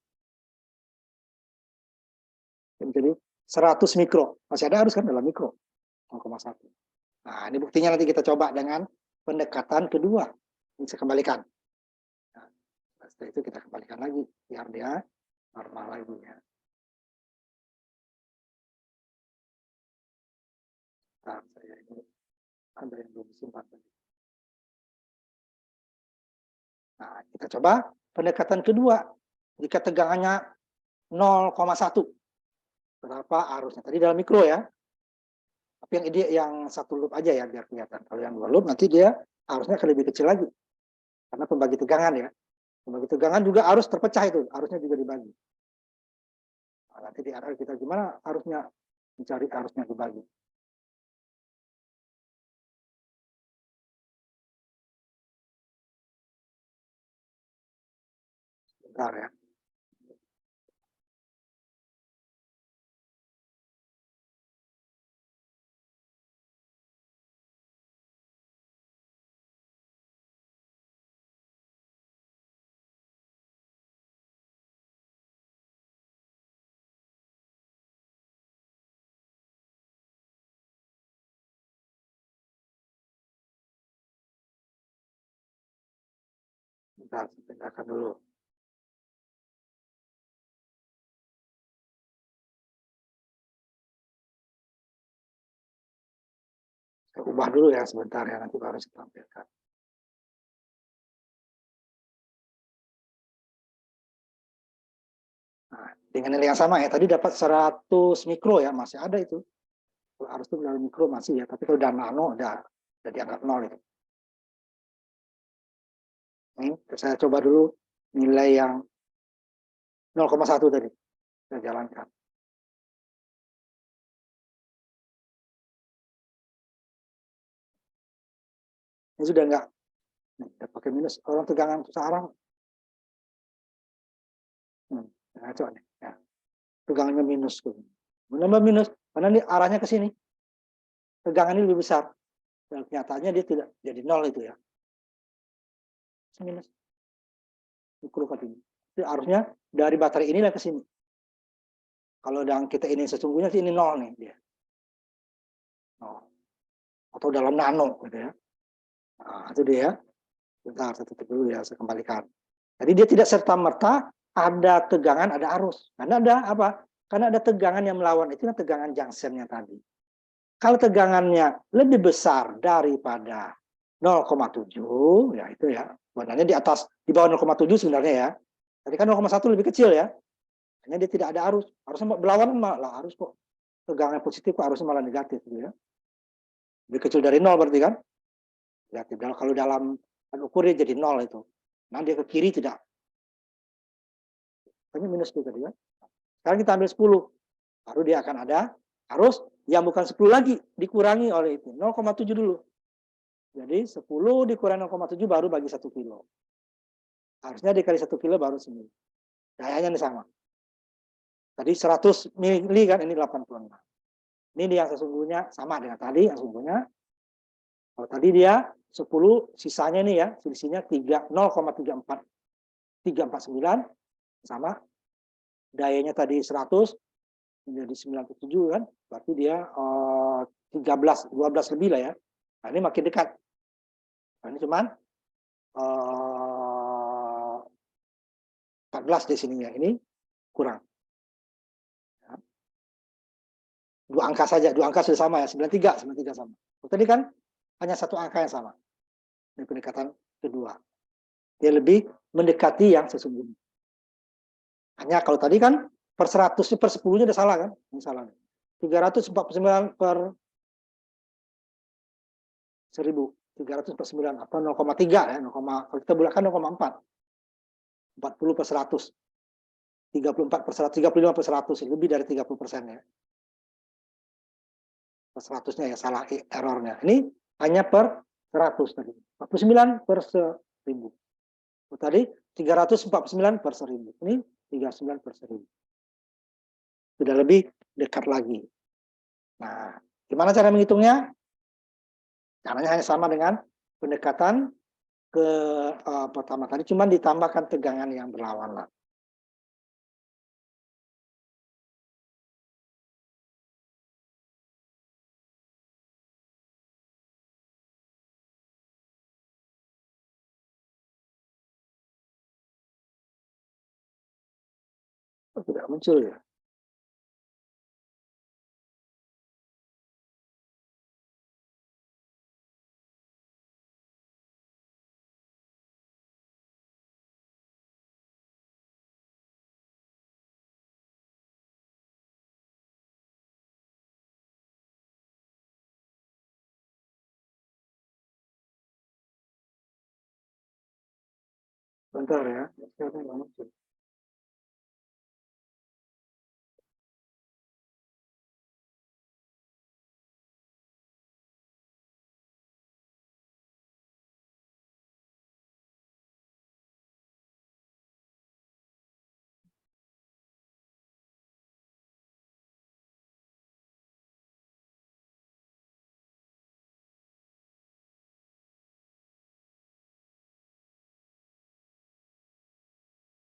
Jadi 100 mikro, masih ada arus kan dalam mikro, 0,1. Nah, ini buktinya nanti kita coba dengan pendekatan kedua. Ini saya kembalikan. Nah, setelah itu kita kembalikan lagi, biar dia normal lagi ya. Nah, saya ini ada yang belum disimpan tadi. Nah, kita coba pendekatan kedua. Jika tegangannya 0,1, berapa arusnya? Tadi dalam mikro ya. Tapi yang ide yang satu loop aja ya biar kelihatan. Kalau yang dua loop nanti dia arusnya akan lebih kecil lagi. Karena pembagi tegangan ya. Pembagi tegangan juga arus terpecah itu, arusnya juga dibagi. Nah, nanti di RL kita gimana arusnya, mencari arusnya dibagi. Bentar ya. Bentar, saya pindahkan dulu. Saya ubah dulu ya sebentar ya, nanti baru saya tampilkan. Nah, dengan nilai yang sama ya, tadi dapat 100 mikro ya, masih ada itu. Kalau arus itu dalam mikro masih ya, tapi kalau udah nano udah dianggap nol itu. Ini saya coba dulu nilai yang 0,1 tadi kita jalankan. Ini sudah enggak, udah pakai minus, orang tegangan searah. Ngaco nih. Ya. Tegangannya minus. Menambah minus, karena ini arahnya ke sini. Tegangan ini lebih besar. Dan nyatanya dia tidak jadi nol itu ya. Minus. Itu arusnya dari baterai inilah ke sini. Kalau yang kita ini sesungguhnya sih ini nol nih dia. Nol. Atau dalam nano gitu ya. Nah, itu dia. Bentar, saya tutup dulu ya, saya kembalikan. Jadi dia tidak serta-merta ada tegangan, ada arus. Karena ada apa? Karena ada tegangan yang melawan, itu tegangan junctionnya tadi. Kalau tegangannya lebih besar daripada 0,7, ya itu ya. Sebenarnya di atas, di bawah 0,7 sebenarnya ya. Tadi kan 0,1 lebih kecil ya. Hanya dia tidak ada arus. Arusnya berlawan malah arus kok. Tegangan positif kok arusnya malah negatif gitu ya. Lebih kecil dari 0 berarti kan? Negatif. Kalau dalam ukur dia jadi 0 itu. Nah dia ke kiri tidak. Ini minus itu tadi ya. Sekarang kita ambil 10. Baru dia akan ada arus yang bukan 10 lagi. Dikurangi oleh itu. 0,7 dulu. Jadi 10 dikurangi 0,7 baru bagi 1 kilo. Harusnya dikali 1 kilo baru 9. Dayanya ini sama. Tadi 100 mili kan, ini 86. Ini yang sesungguhnya sama dengan tadi yang sesungguhnya. Kalau tadi dia 10, sisanya ini ya, selisihnya 0,34. 349 sama. Dayanya tadi 100 menjadi 97 kan, berarti dia 12 lebih lah ya. Nah, ini makin dekat. Nah, ini cuman 14 di sininya, ini kurang. Ya. Dua angka saja, dua angka sudah sama ya, 93 sama. Tadi kan hanya satu angka yang sama. Ini pendekatan kedua. Dia lebih mendekati yang sesungguhnya. Hanya kalau tadi kan per 100 per 10-nya udah salah kan? Ini salah. 349 per 1000. 300 per 9 atau 0,3 ya, kalau kita bulatkan 0,4. 40 per 100. 34 per 100, 35 per 100, lebih dari 30% ya. Per 100-nya ya salah errornya. Ini hanya per 100 tadi. 49 per 1000. Tadi 349 per 1000. Ini 39 per 1000. Sudah lebih dekat lagi. Nah, gimana cara menghitungnya? Caranya hanya sama dengan pendekatan ke pertama tadi, cuma ditambahkan tegangan yang berlawanan. Oh, tidak muncul ya. Bentar ya.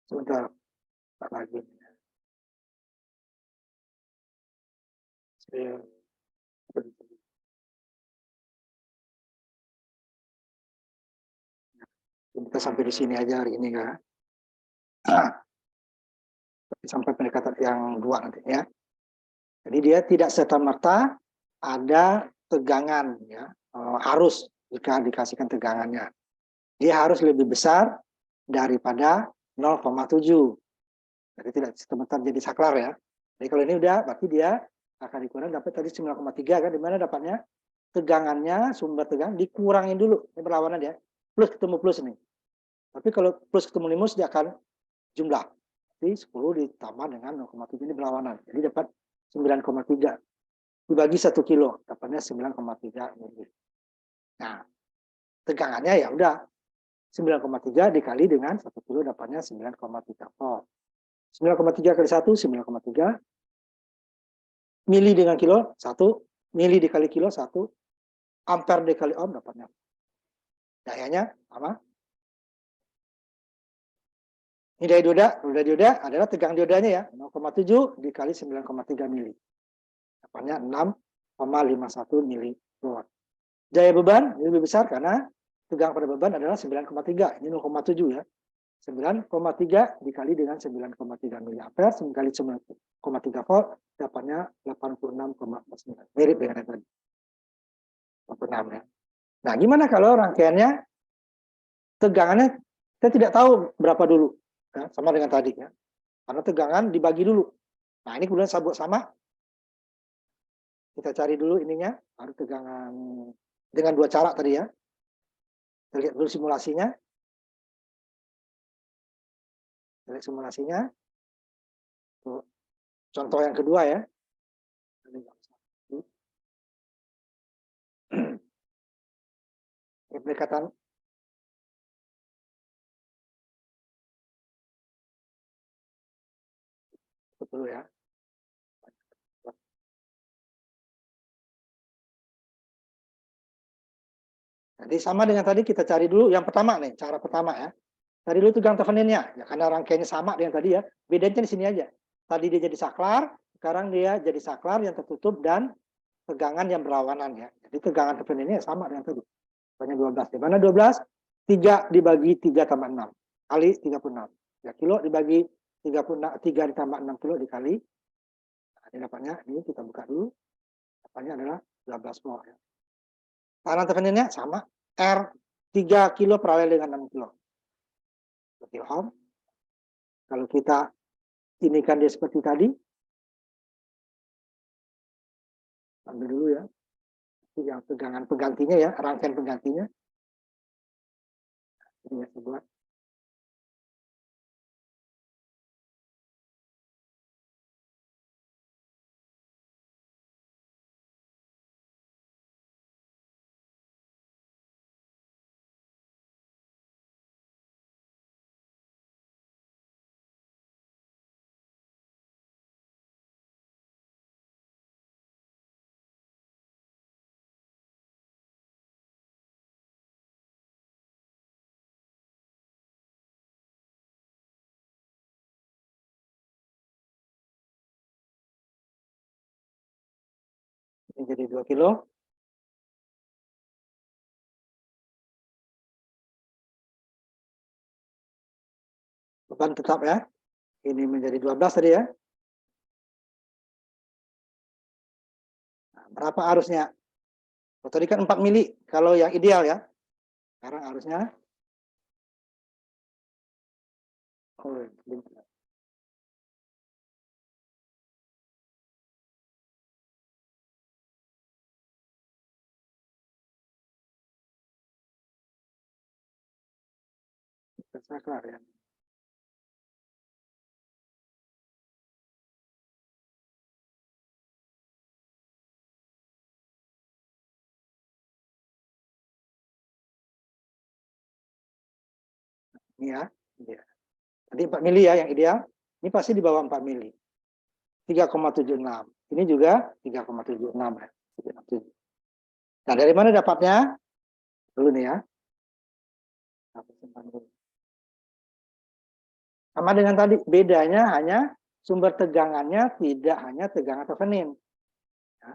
Sebentar, tak lagi. Saya kita sampai di sini aja hari ini kan. Sampai pendekatan yang dua nanti ya. Jadi dia tidak serta-merta ada tegangan ya, arus jika dikasihkan tegangannya. Dia harus lebih besar daripada 0,7. Jadi tidak serta-merta jadi saklar ya. Jadi kalau ini udah berarti dia akan dikurang dapat tadi 9,3 kan, di mana dapatnya tegangannya, sumber tegangan dikurangin dulu. Ini berlawanan ya. Plus ketemu plus nih. Tapi kalau plus ketemu minus dia akan jumlah. Jadi 10 ditambah dengan 0,7 ini berlawanan. Jadi dapat 9,3 dibagi 1 kilo, dapatnya 9,3 mili. Nah, tegangannya ya udah 9,3 dikali dengan 1 kilo dapatnya 9,3 volt. 9,3 kali 1, 9,3. Mili dengan kilo, 1. Mili dikali kilo, 1. Ampere dikali ohm dapatnya. Dayanya sama. Ini daya dioda adalah tegangan diodanya ya, 0,7 dikali 9,3 mili. Dapatnya 6,51 mili watt. Daya beban ini lebih besar karena tegangan pada beban adalah 9,3. Ini 0,7 ya. 9,3 dikali dengan 9,3 mili ampere dikali 9,3 volt dapatnya 86,49. Mirip dengan yang tadi. 86 ya. Nah, gimana kalau rangkaiannya tegangannya kita tidak tahu berapa dulu ya, sama dengan tadi ya. Karena tegangan dibagi dulu. Nah, ini kemudian sabuk sama. Kita cari dulu ininya, baru tegangan dengan dua cara tadi ya. Kita lihat dulu simulasinya. Kita lihat simulasinya. Tuh. Contoh yang kedua ya. Pendekatan betul ya. Jadi sama dengan tadi kita cari dulu yang pertama nih, cara pertama ya. Cari dulu tegangan Theveninnya, ya karena rangkaiannya sama dengan tadi ya. Bedanya di sini aja. Tadi dia jadi saklar, sekarang dia jadi saklar yang tertutup dan tegangan yang berlawanan ya. Jadi tegangan Theveninnya sama dengan tadi. Banyak 12. Di mana 12? 3 dibagi 3 tambah 6 kali 36. 3 kilo dibagi 36, 3 ditambah 6 kilo dikali. Nah, ini dapatnya, ini kita buka dulu. Dapatnya adalah 12 volt ya. Tekanan Theveninnya sama. R 3 kilo paralel dengan 6 kilo. Seperti ohm. Kalau kita ini kan dia seperti tadi. Ambil dulu ya. Yang tegangan penggantinya ya, rangkaian penggantinya. Ini ya, sebuah. Ini jadi 2 kilo. Beban tetap ya. Ini menjadi 12 tadi ya. Nah, berapa arusnya? Oh, tadi kan 4 mili kalau yang ideal ya. Sekarang arusnya. Oh, saklar ya. Ini ya. Tadi 4 mili ya yang ideal. Ini pasti di bawah 4 mili. 3,76. Ini juga 3,76 ya. Nah, dari mana dapatnya? Dulu nih ya. Sama dengan tadi, bedanya hanya sumber tegangannya tidak hanya tegangan Thevenin. Ya,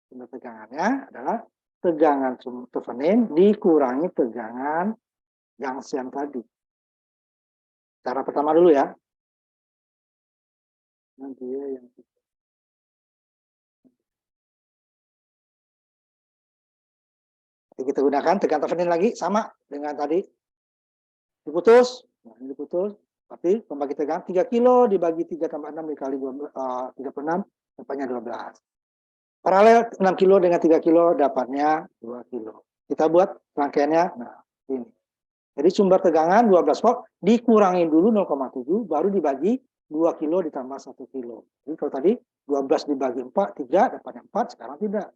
sumber tegangannya adalah tegangan Thevenin dikurangi tegangan junction tadi. Cara pertama dulu ya. Nanti ya yang kita gunakan tegangan Thevenin lagi sama dengan tadi. Diputus, nah, ini diputus. Tapi pembagi tegangan 3 kilo dibagi 3 tambah 6 dikali 36 dapatnya 12. Paralel 6 kilo dengan 3 kilo dapatnya 2 kilo. Kita buat rangkaiannya, nah ini. Jadi sumber tegangan 12 volt dikurangin dulu 0,7 baru dibagi 2 kilo ditambah 1 kilo. Jadi kalau tadi 12 dibagi 4, 3 dapatnya 4, sekarang tidak.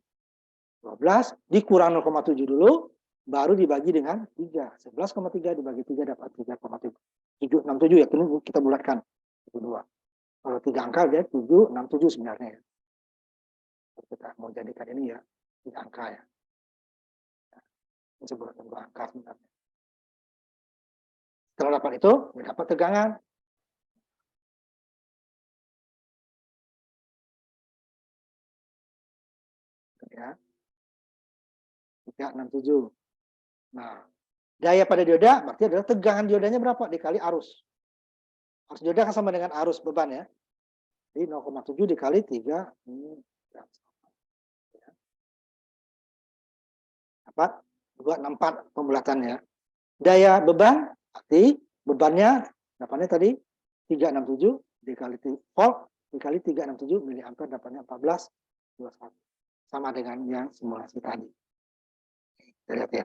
12 dikurang 0,7 dulu, baru dibagi dengan 3. 11,3 dibagi 3 dapat 3,767 ya, ini kita bulatkan. Itu 2. Kalau 3 angka dia 767 sebenarnya ya. Kita mau jadikan ini ya 3 angka ya. Ini sebuah angka sebenarnya. Setelah dapat itu, dapat tegangan. Ya. 367. Nah, daya pada dioda berarti adalah tegangan diodanya berapa dikali arus. Arus dioda kan sama dengan arus beban ya. Jadi 0,7 dikali 3 ini dapat 264 pembulatannya. Daya beban berarti bebannya dapatnya tadi 367 dikali volt dikali 367 miliampere dapatnya 1421. Sama dengan yang simulasi tadi. Kita lihat ya.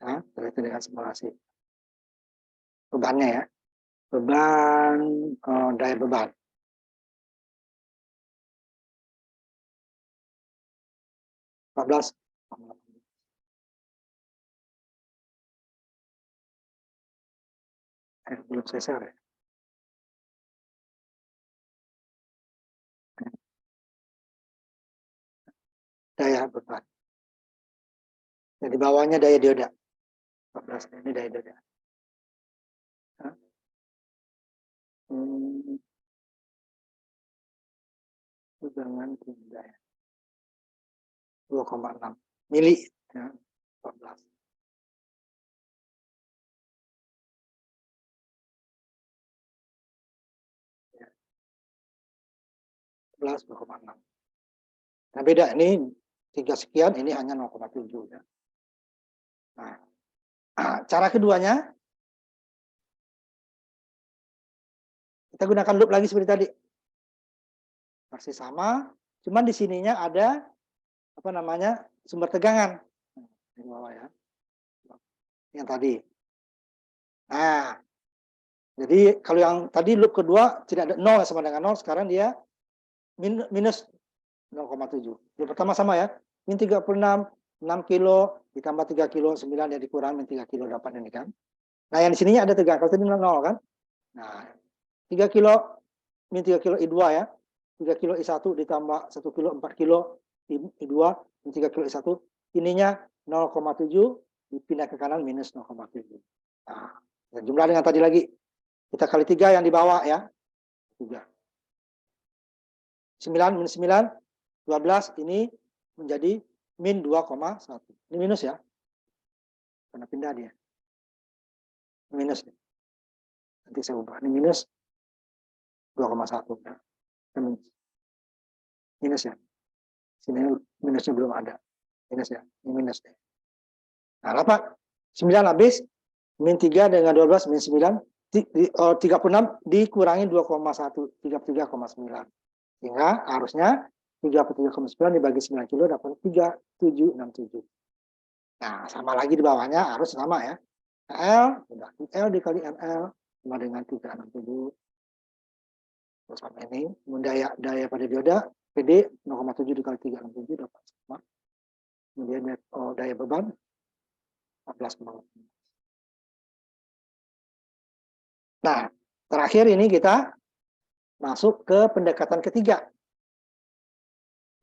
Nah, kita dengan simulasi. Bebannya ya. Beban daya beban. Belum saya share ya. Daya beban. Dan di bawahnya daya dioda. 14 ini daya dioda. Tegangan tinggi 2,6 mili ya, 14. Ya. 2,6. Nah, beda ini 3 sekian, ini hanya 0,7 ya. Nah, cara keduanya kita gunakan loop lagi seperti tadi. Masih sama, cuman di sininya ada apa namanya? Sumber tegangan. Di bawah ya. Yang tadi. Nah, jadi kalau yang tadi loop kedua tidak ada 0 sama dengan 0, sekarang dia minus 0,7. Yang pertama sama ya. Min 36, 6 kilo ditambah 3 kilo, 9 ya dikurang min 3 kilo dapat ini kan. Nah, yang di sininya ada tegangan. Kalau tadi 0 kan. Nah, 3 kilo min 3 kilo I2 ya. 3 kilo I1 ditambah 1 kilo 4 kilo I2 min 3 kilo I1. Ininya 0,7 dipindah ke kanan minus 0,7. Nah, jumlah dengan tadi lagi. Kita kali 3 yang di bawah ya. 3. 9 minus 9, 12 ini menjadi min 2,1. Ini minus ya. Karena pindah dia. Minus. Nanti saya ubah. Ini minus 2,1. Minus ya. Sini minusnya belum ada. Minus ya. Ini minus. Nah, apa? 9 habis. Min 3 dengan 12, min 9. 36 dikurangi 2,1. 33,9. Sehingga harusnya 33,9 dibagi 9 kilo dapat 3767. Nah, sama lagi di bawahnya harus sama ya. L, L dikali ML sama dengan 367. Terus sama ini, daya pada dioda, PD 0,7 dikali 367 dapat sama. Kemudian daya beban 14,8. Nah, terakhir ini kita masuk ke pendekatan ketiga.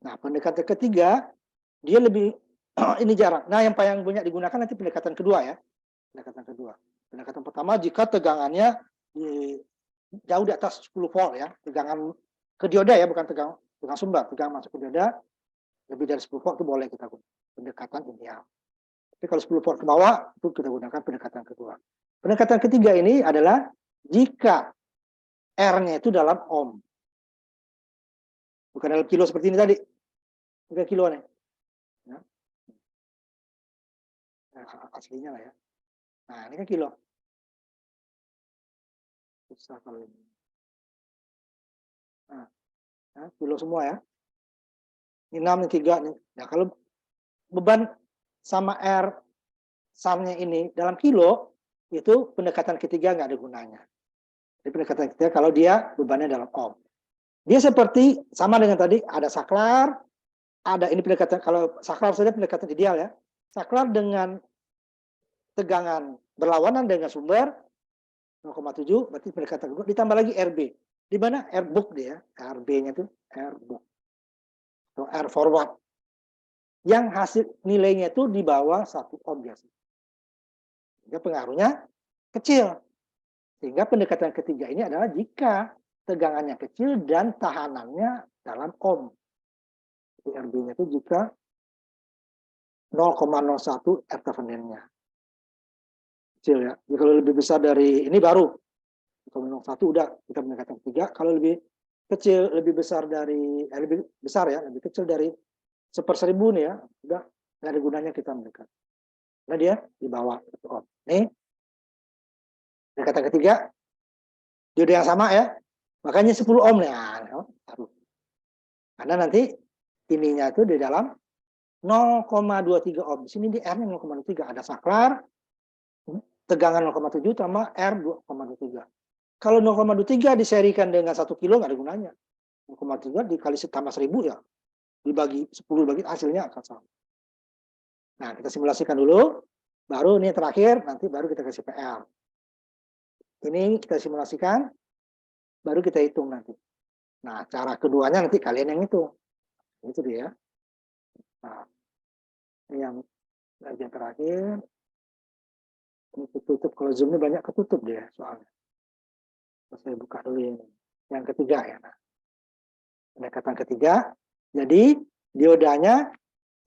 Nah, pendekatan ketiga, dia lebih, ini jarang. Nah, yang paling banyak digunakan nanti pendekatan kedua ya. Pendekatan kedua. Pendekatan pertama, jika tegangannya jauh di atas 10 volt ya. Tegangan ke dioda ya, bukan tegangan sumber. Tegangan masuk ke dioda, lebih dari 10 volt itu boleh kita gunakan. Pendekatan ideal. Tapi kalau 10 volt ke bawah, itu kita gunakan pendekatan kedua. Pendekatan ketiga ini adalah jika R-nya itu dalam ohm. Bukan dalam kilo seperti ini tadi. Bukan kilo nih. Ya. Nah, aslinya lah ya. Nah, ini kan kilo. Susah kalau ini. Nah, kilo semua ya. Ini 6, ini 3. Nih. Nah, kalau beban sama R sumnya ini dalam kilo, itu pendekatan ketiga nggak ada gunanya. Jadi pendekatan ketiga kalau dia bebannya dalam ohm. Dia seperti sama dengan tadi, ada saklar, ada ini pendekatan, kalau saklar saja pendekatan ideal ya. Saklar dengan tegangan berlawanan dengan sumber 0,7 berarti pendekatan kedua, ditambah lagi RB. Di mana airbook dia, RB-nya itu airbook atau air forward. Yang hasil nilainya itu di bawah 1 ohm biasa. Sehingga pengaruhnya kecil. Sehingga pendekatan ketiga ini adalah jika tegangannya kecil dan tahanannya dalam ohm. RB-nya itu jika 0,01 Ertavenin-nya. Kecil ya. Jadi kalau lebih besar dari ini baru 0,01 udah kita pendekatan ketiga. Kalau lebih kecil, lebih besar dari lebih besar ya, lebih kecil dari 1/1000 nih ya, udah nggak ada gunanya kita mendekat. Karena dia di bawah 1 ohm. Nih, pendekatan ketiga, dioda yang sama ya, makanya 10 ohm nih. Baru. Karena nanti ininya itu di dalam 0,23 ohm. Di sini di R-nya 0,23. Ada saklar, tegangan 0,7 tambah R 2,23. Kalau 0,23 diserikan dengan 1 kilo nggak ada gunanya. 0,3 dikali tambah 1000 ya. Dibagi 10 bagi hasilnya akan sama. Nah, kita simulasikan dulu. Baru ini terakhir, nanti baru kita kasih PL. Ini kita simulasikan, baru kita hitung nanti. Nah, cara keduanya nanti kalian yang hitung. Itu dia. Nah, ini yang bagian terakhir. Ini ketutup. Kalau Zoom ini banyak ketutup dia soalnya. Saya buka dulu ini. Yang ketiga ya. Nah, pendekatan ketiga. Jadi diodanya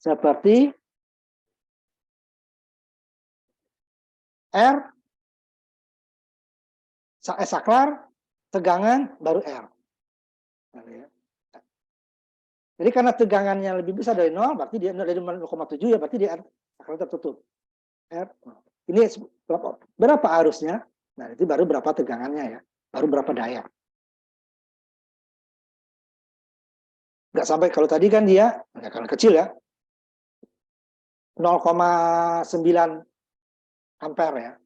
seperti R, saklar, tegangan, baru R. Jadi karena tegangannya lebih besar dari 0, berarti dia dari 0,7 ya, berarti dia saklar tertutup. R. Ini berapa arusnya? Nah, itu baru berapa tegangannya ya. Baru berapa daya. Nggak sampai, kalau tadi kan dia, karena kecil ya, 0,9 ampere ya.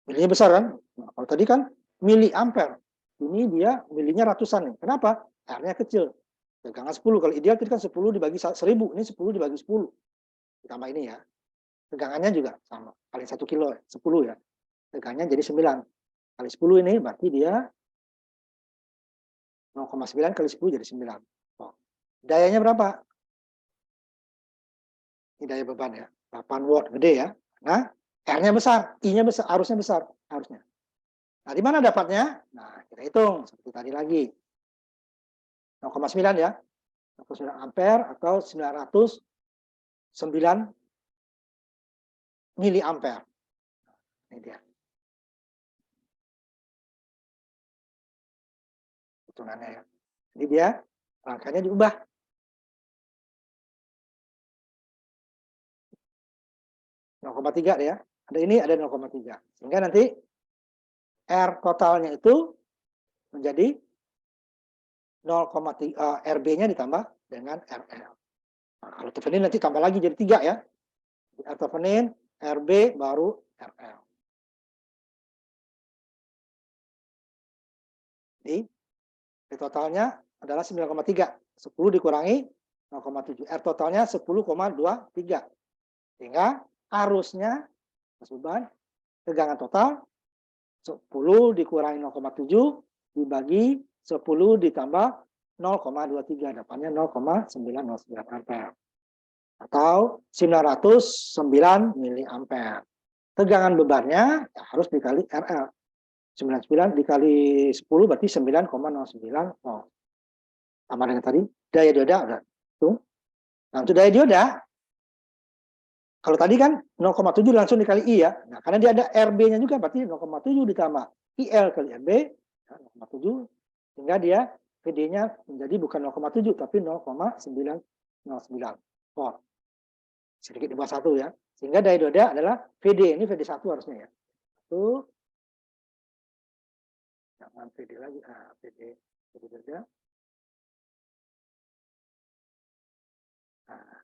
Milinya besar kan? Nah, kalau tadi kan mili ampere. Ini dia milinya ratusan nih. Kenapa? R-nya kecil. Tegangan 10. Kalau ideal itu kan 10 dibagi 1000. Ini 10 dibagi 10. Ditambah ini ya. Tegangannya juga sama. Kali 1 kilo, 10 ya. Tegangannya jadi 9. Kali 10 ini berarti dia 0,9 kali 10 jadi 9. Oh. Dayanya berapa? Ini daya beban ya. 8 watt, gede ya. Nah, R-nya besar, I-nya besar, arusnya besar. Harusnya. Nah, di mana dapatnya? Nah, kita hitung seperti tadi lagi. 0,9 ya. 0,9 ampere atau 909 mili ampere. Ini dia. Hitungannya ya. Ini dia, rangkanya diubah. .3 ya. Ada ini, ada 0,3. Sehingga nanti R totalnya itu menjadi 0,3 RB-nya ditambah dengan RL. Nah, kalau Thevenin nanti tambah lagi jadi 3 ya. R Thevenin, RB baru RL. Jadi totalnya adalah 9,3. 10 dikurangi 0,7. R totalnya 10,23. Sehingga arusnya beban tegangan total 10 dikurangi 0,7 dibagi 10 ditambah 0,23, dapatnya 0,909 ampere atau 909 mili ampere. Tegangan bebannya harus dikali RL. 99 dikali 10 berarti 9,09 volt. Sama dengan tadi, daya dioda udah. Tuh. Nah, untuk daya dioda, kalau tadi kan 0,7 langsung dikali I ya. Nah, karena dia ada RB-nya juga, berarti 0,7 ditambah IL kali RB, 0,7, sehingga dia VD-nya menjadi bukan 0,7, tapi 0,909 volt. Sedikit di bawah 1 ya. Sehingga daya dioda adalah VD, ini VD1 harusnya ya. Itu, jangan VD lagi, VD dioda. Nah,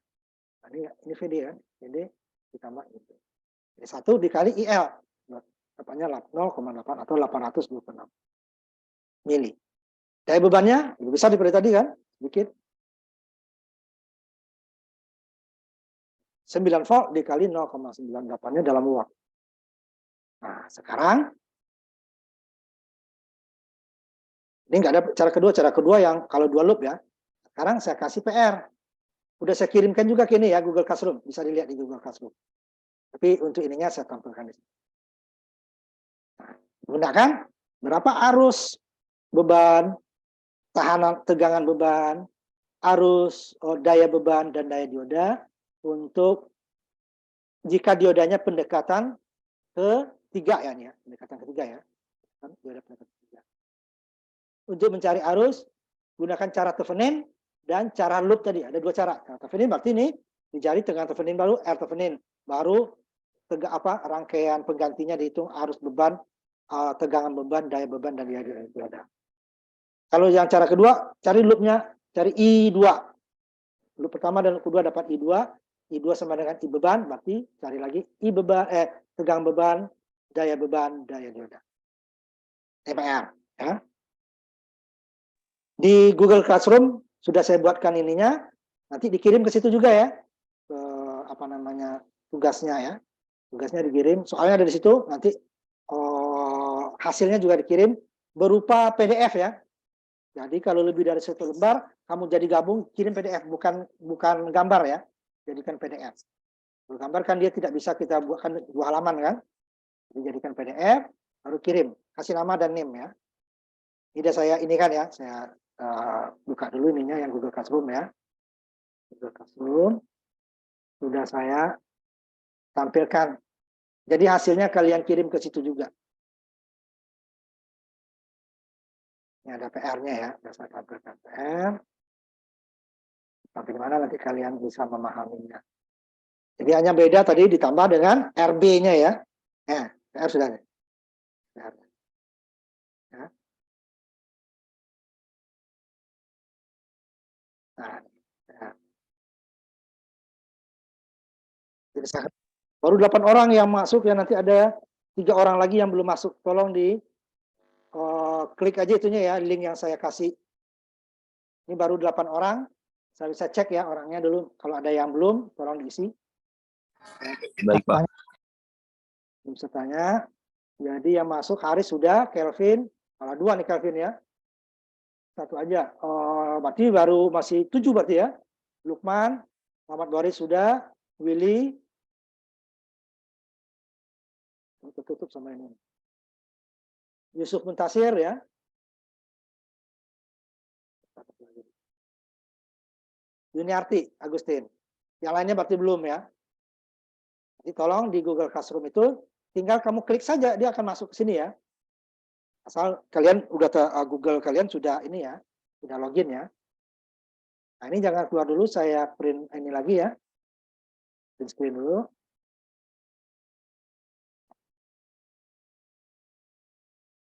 ini VD ya, VD ditambah itu. Jadi 1 dikali IL. Dapatnya 0,8 atau 826 mili. Daya bebannya lebih besar daripada tadi kan? Sedikit. 9 volt dikali 0,98-nya dalam watt. Nah, sekarang ini nggak ada cara kedua. Cara kedua yang kalau 2 loop ya. Sekarang saya kasih PR. Udah saya kirimkan juga ke ini ya, Google Classroom. Bisa dilihat di Google Classroom. Tapi untuk ininya saya tampilkan di sini. Nah, gunakan berapa arus beban, tegangan beban, arus daya beban, dan daya dioda untuk jika diodanya pendekatan ketiga ya, nih ya, pendekatan ketiga ya. Dioda pendekatan ketiga. Untuk mencari arus, gunakan cara Thevenin dan cara loop tadi. Ada 2 cara. Cara Thevenin berarti ini dicari tegangan Thevenin baru R Thevenin, baru rangkaian penggantinya dihitung arus beban, tegangan beban, daya beban, dan daya dioda. Kalau yang cara kedua, cari loopnya, cari I2. Loop pertama dan loop kedua dapat I2. I2 sama dengan I beban, berarti cari lagi I beban, tegangan beban, daya dioda. TPR. Ya. Di Google Classroom sudah saya buatkan ininya, nanti dikirim ke situ juga ya, ke tugasnya ya. Tugasnya dikirim, soalnya ada di situ, nanti hasilnya juga dikirim berupa PDF ya. Jadi kalau lebih dari 1 lembar, kamu jadi gabung, kirim PDF, bukan gambar ya, jadikan PDF. Kalau gambar kan dia tidak bisa kita buatkan 2 halaman kan, dijadikan PDF, baru kirim, kasih nama dan name ya. Ini saya ini kan ya, saya buka dulu ininya yang Google Classroom ya. Google Classroom sudah saya tampilkan. Jadi hasilnya kalian kirim ke situ juga. Ini ada PR-nya ya, saya tampilkan PR. Sampai mana nanti kalian bisa memahaminya. Jadi hanya beda tadi ditambah dengan RB-nya ya. PR sudah. PR. Ya. Nah, ya. Jadi baru 8 orang yang masuk ya, nanti ada 3 orang lagi yang belum masuk. Tolong di klik aja itunya ya, link yang saya kasih. Ini baru 8 orang. Saya bisa cek ya orangnya dulu. Kalau ada yang belum, tolong diisi. Baik, Pak. Bisa tanya. Jadi yang masuk Haris sudah, Kelvin. Malah 2 nih Kelvin ya. 1 aja. Berarti baru masih 7 berarti ya. Lukman, Muhammad Boris sudah, Willy. Tutup sama ini. Yusuf Muntasir ya. Yuniarti, Agustin. Yang lainnya berarti belum ya. Jadi tolong di Google Classroom itu tinggal kamu klik saja, dia akan masuk ke sini ya. Asal kalian Google kalian sudah ini ya, sudah login ya. Nah ini jangan keluar dulu, saya print ini lagi ya. Print screen dulu.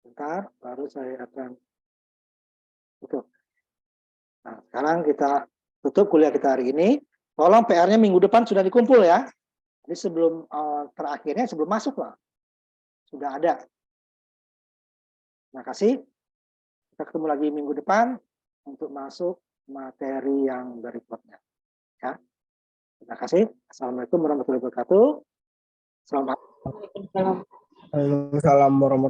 Bentar, baru saya akan tutup. Nah, sekarang kita tutup kuliah kita hari ini. Tolong PR-nya minggu depan sudah dikumpul ya. Jadi sebelum terakhirnya, sebelum masuk lah. Sudah ada. Terima kasih. Kita ketemu lagi minggu depan untuk masuk materi yang berikutnya. Ya. Terima kasih. Assalamualaikum warahmatullahi wabarakatuh. Selamat. Waalaikumsalam warahmatullahi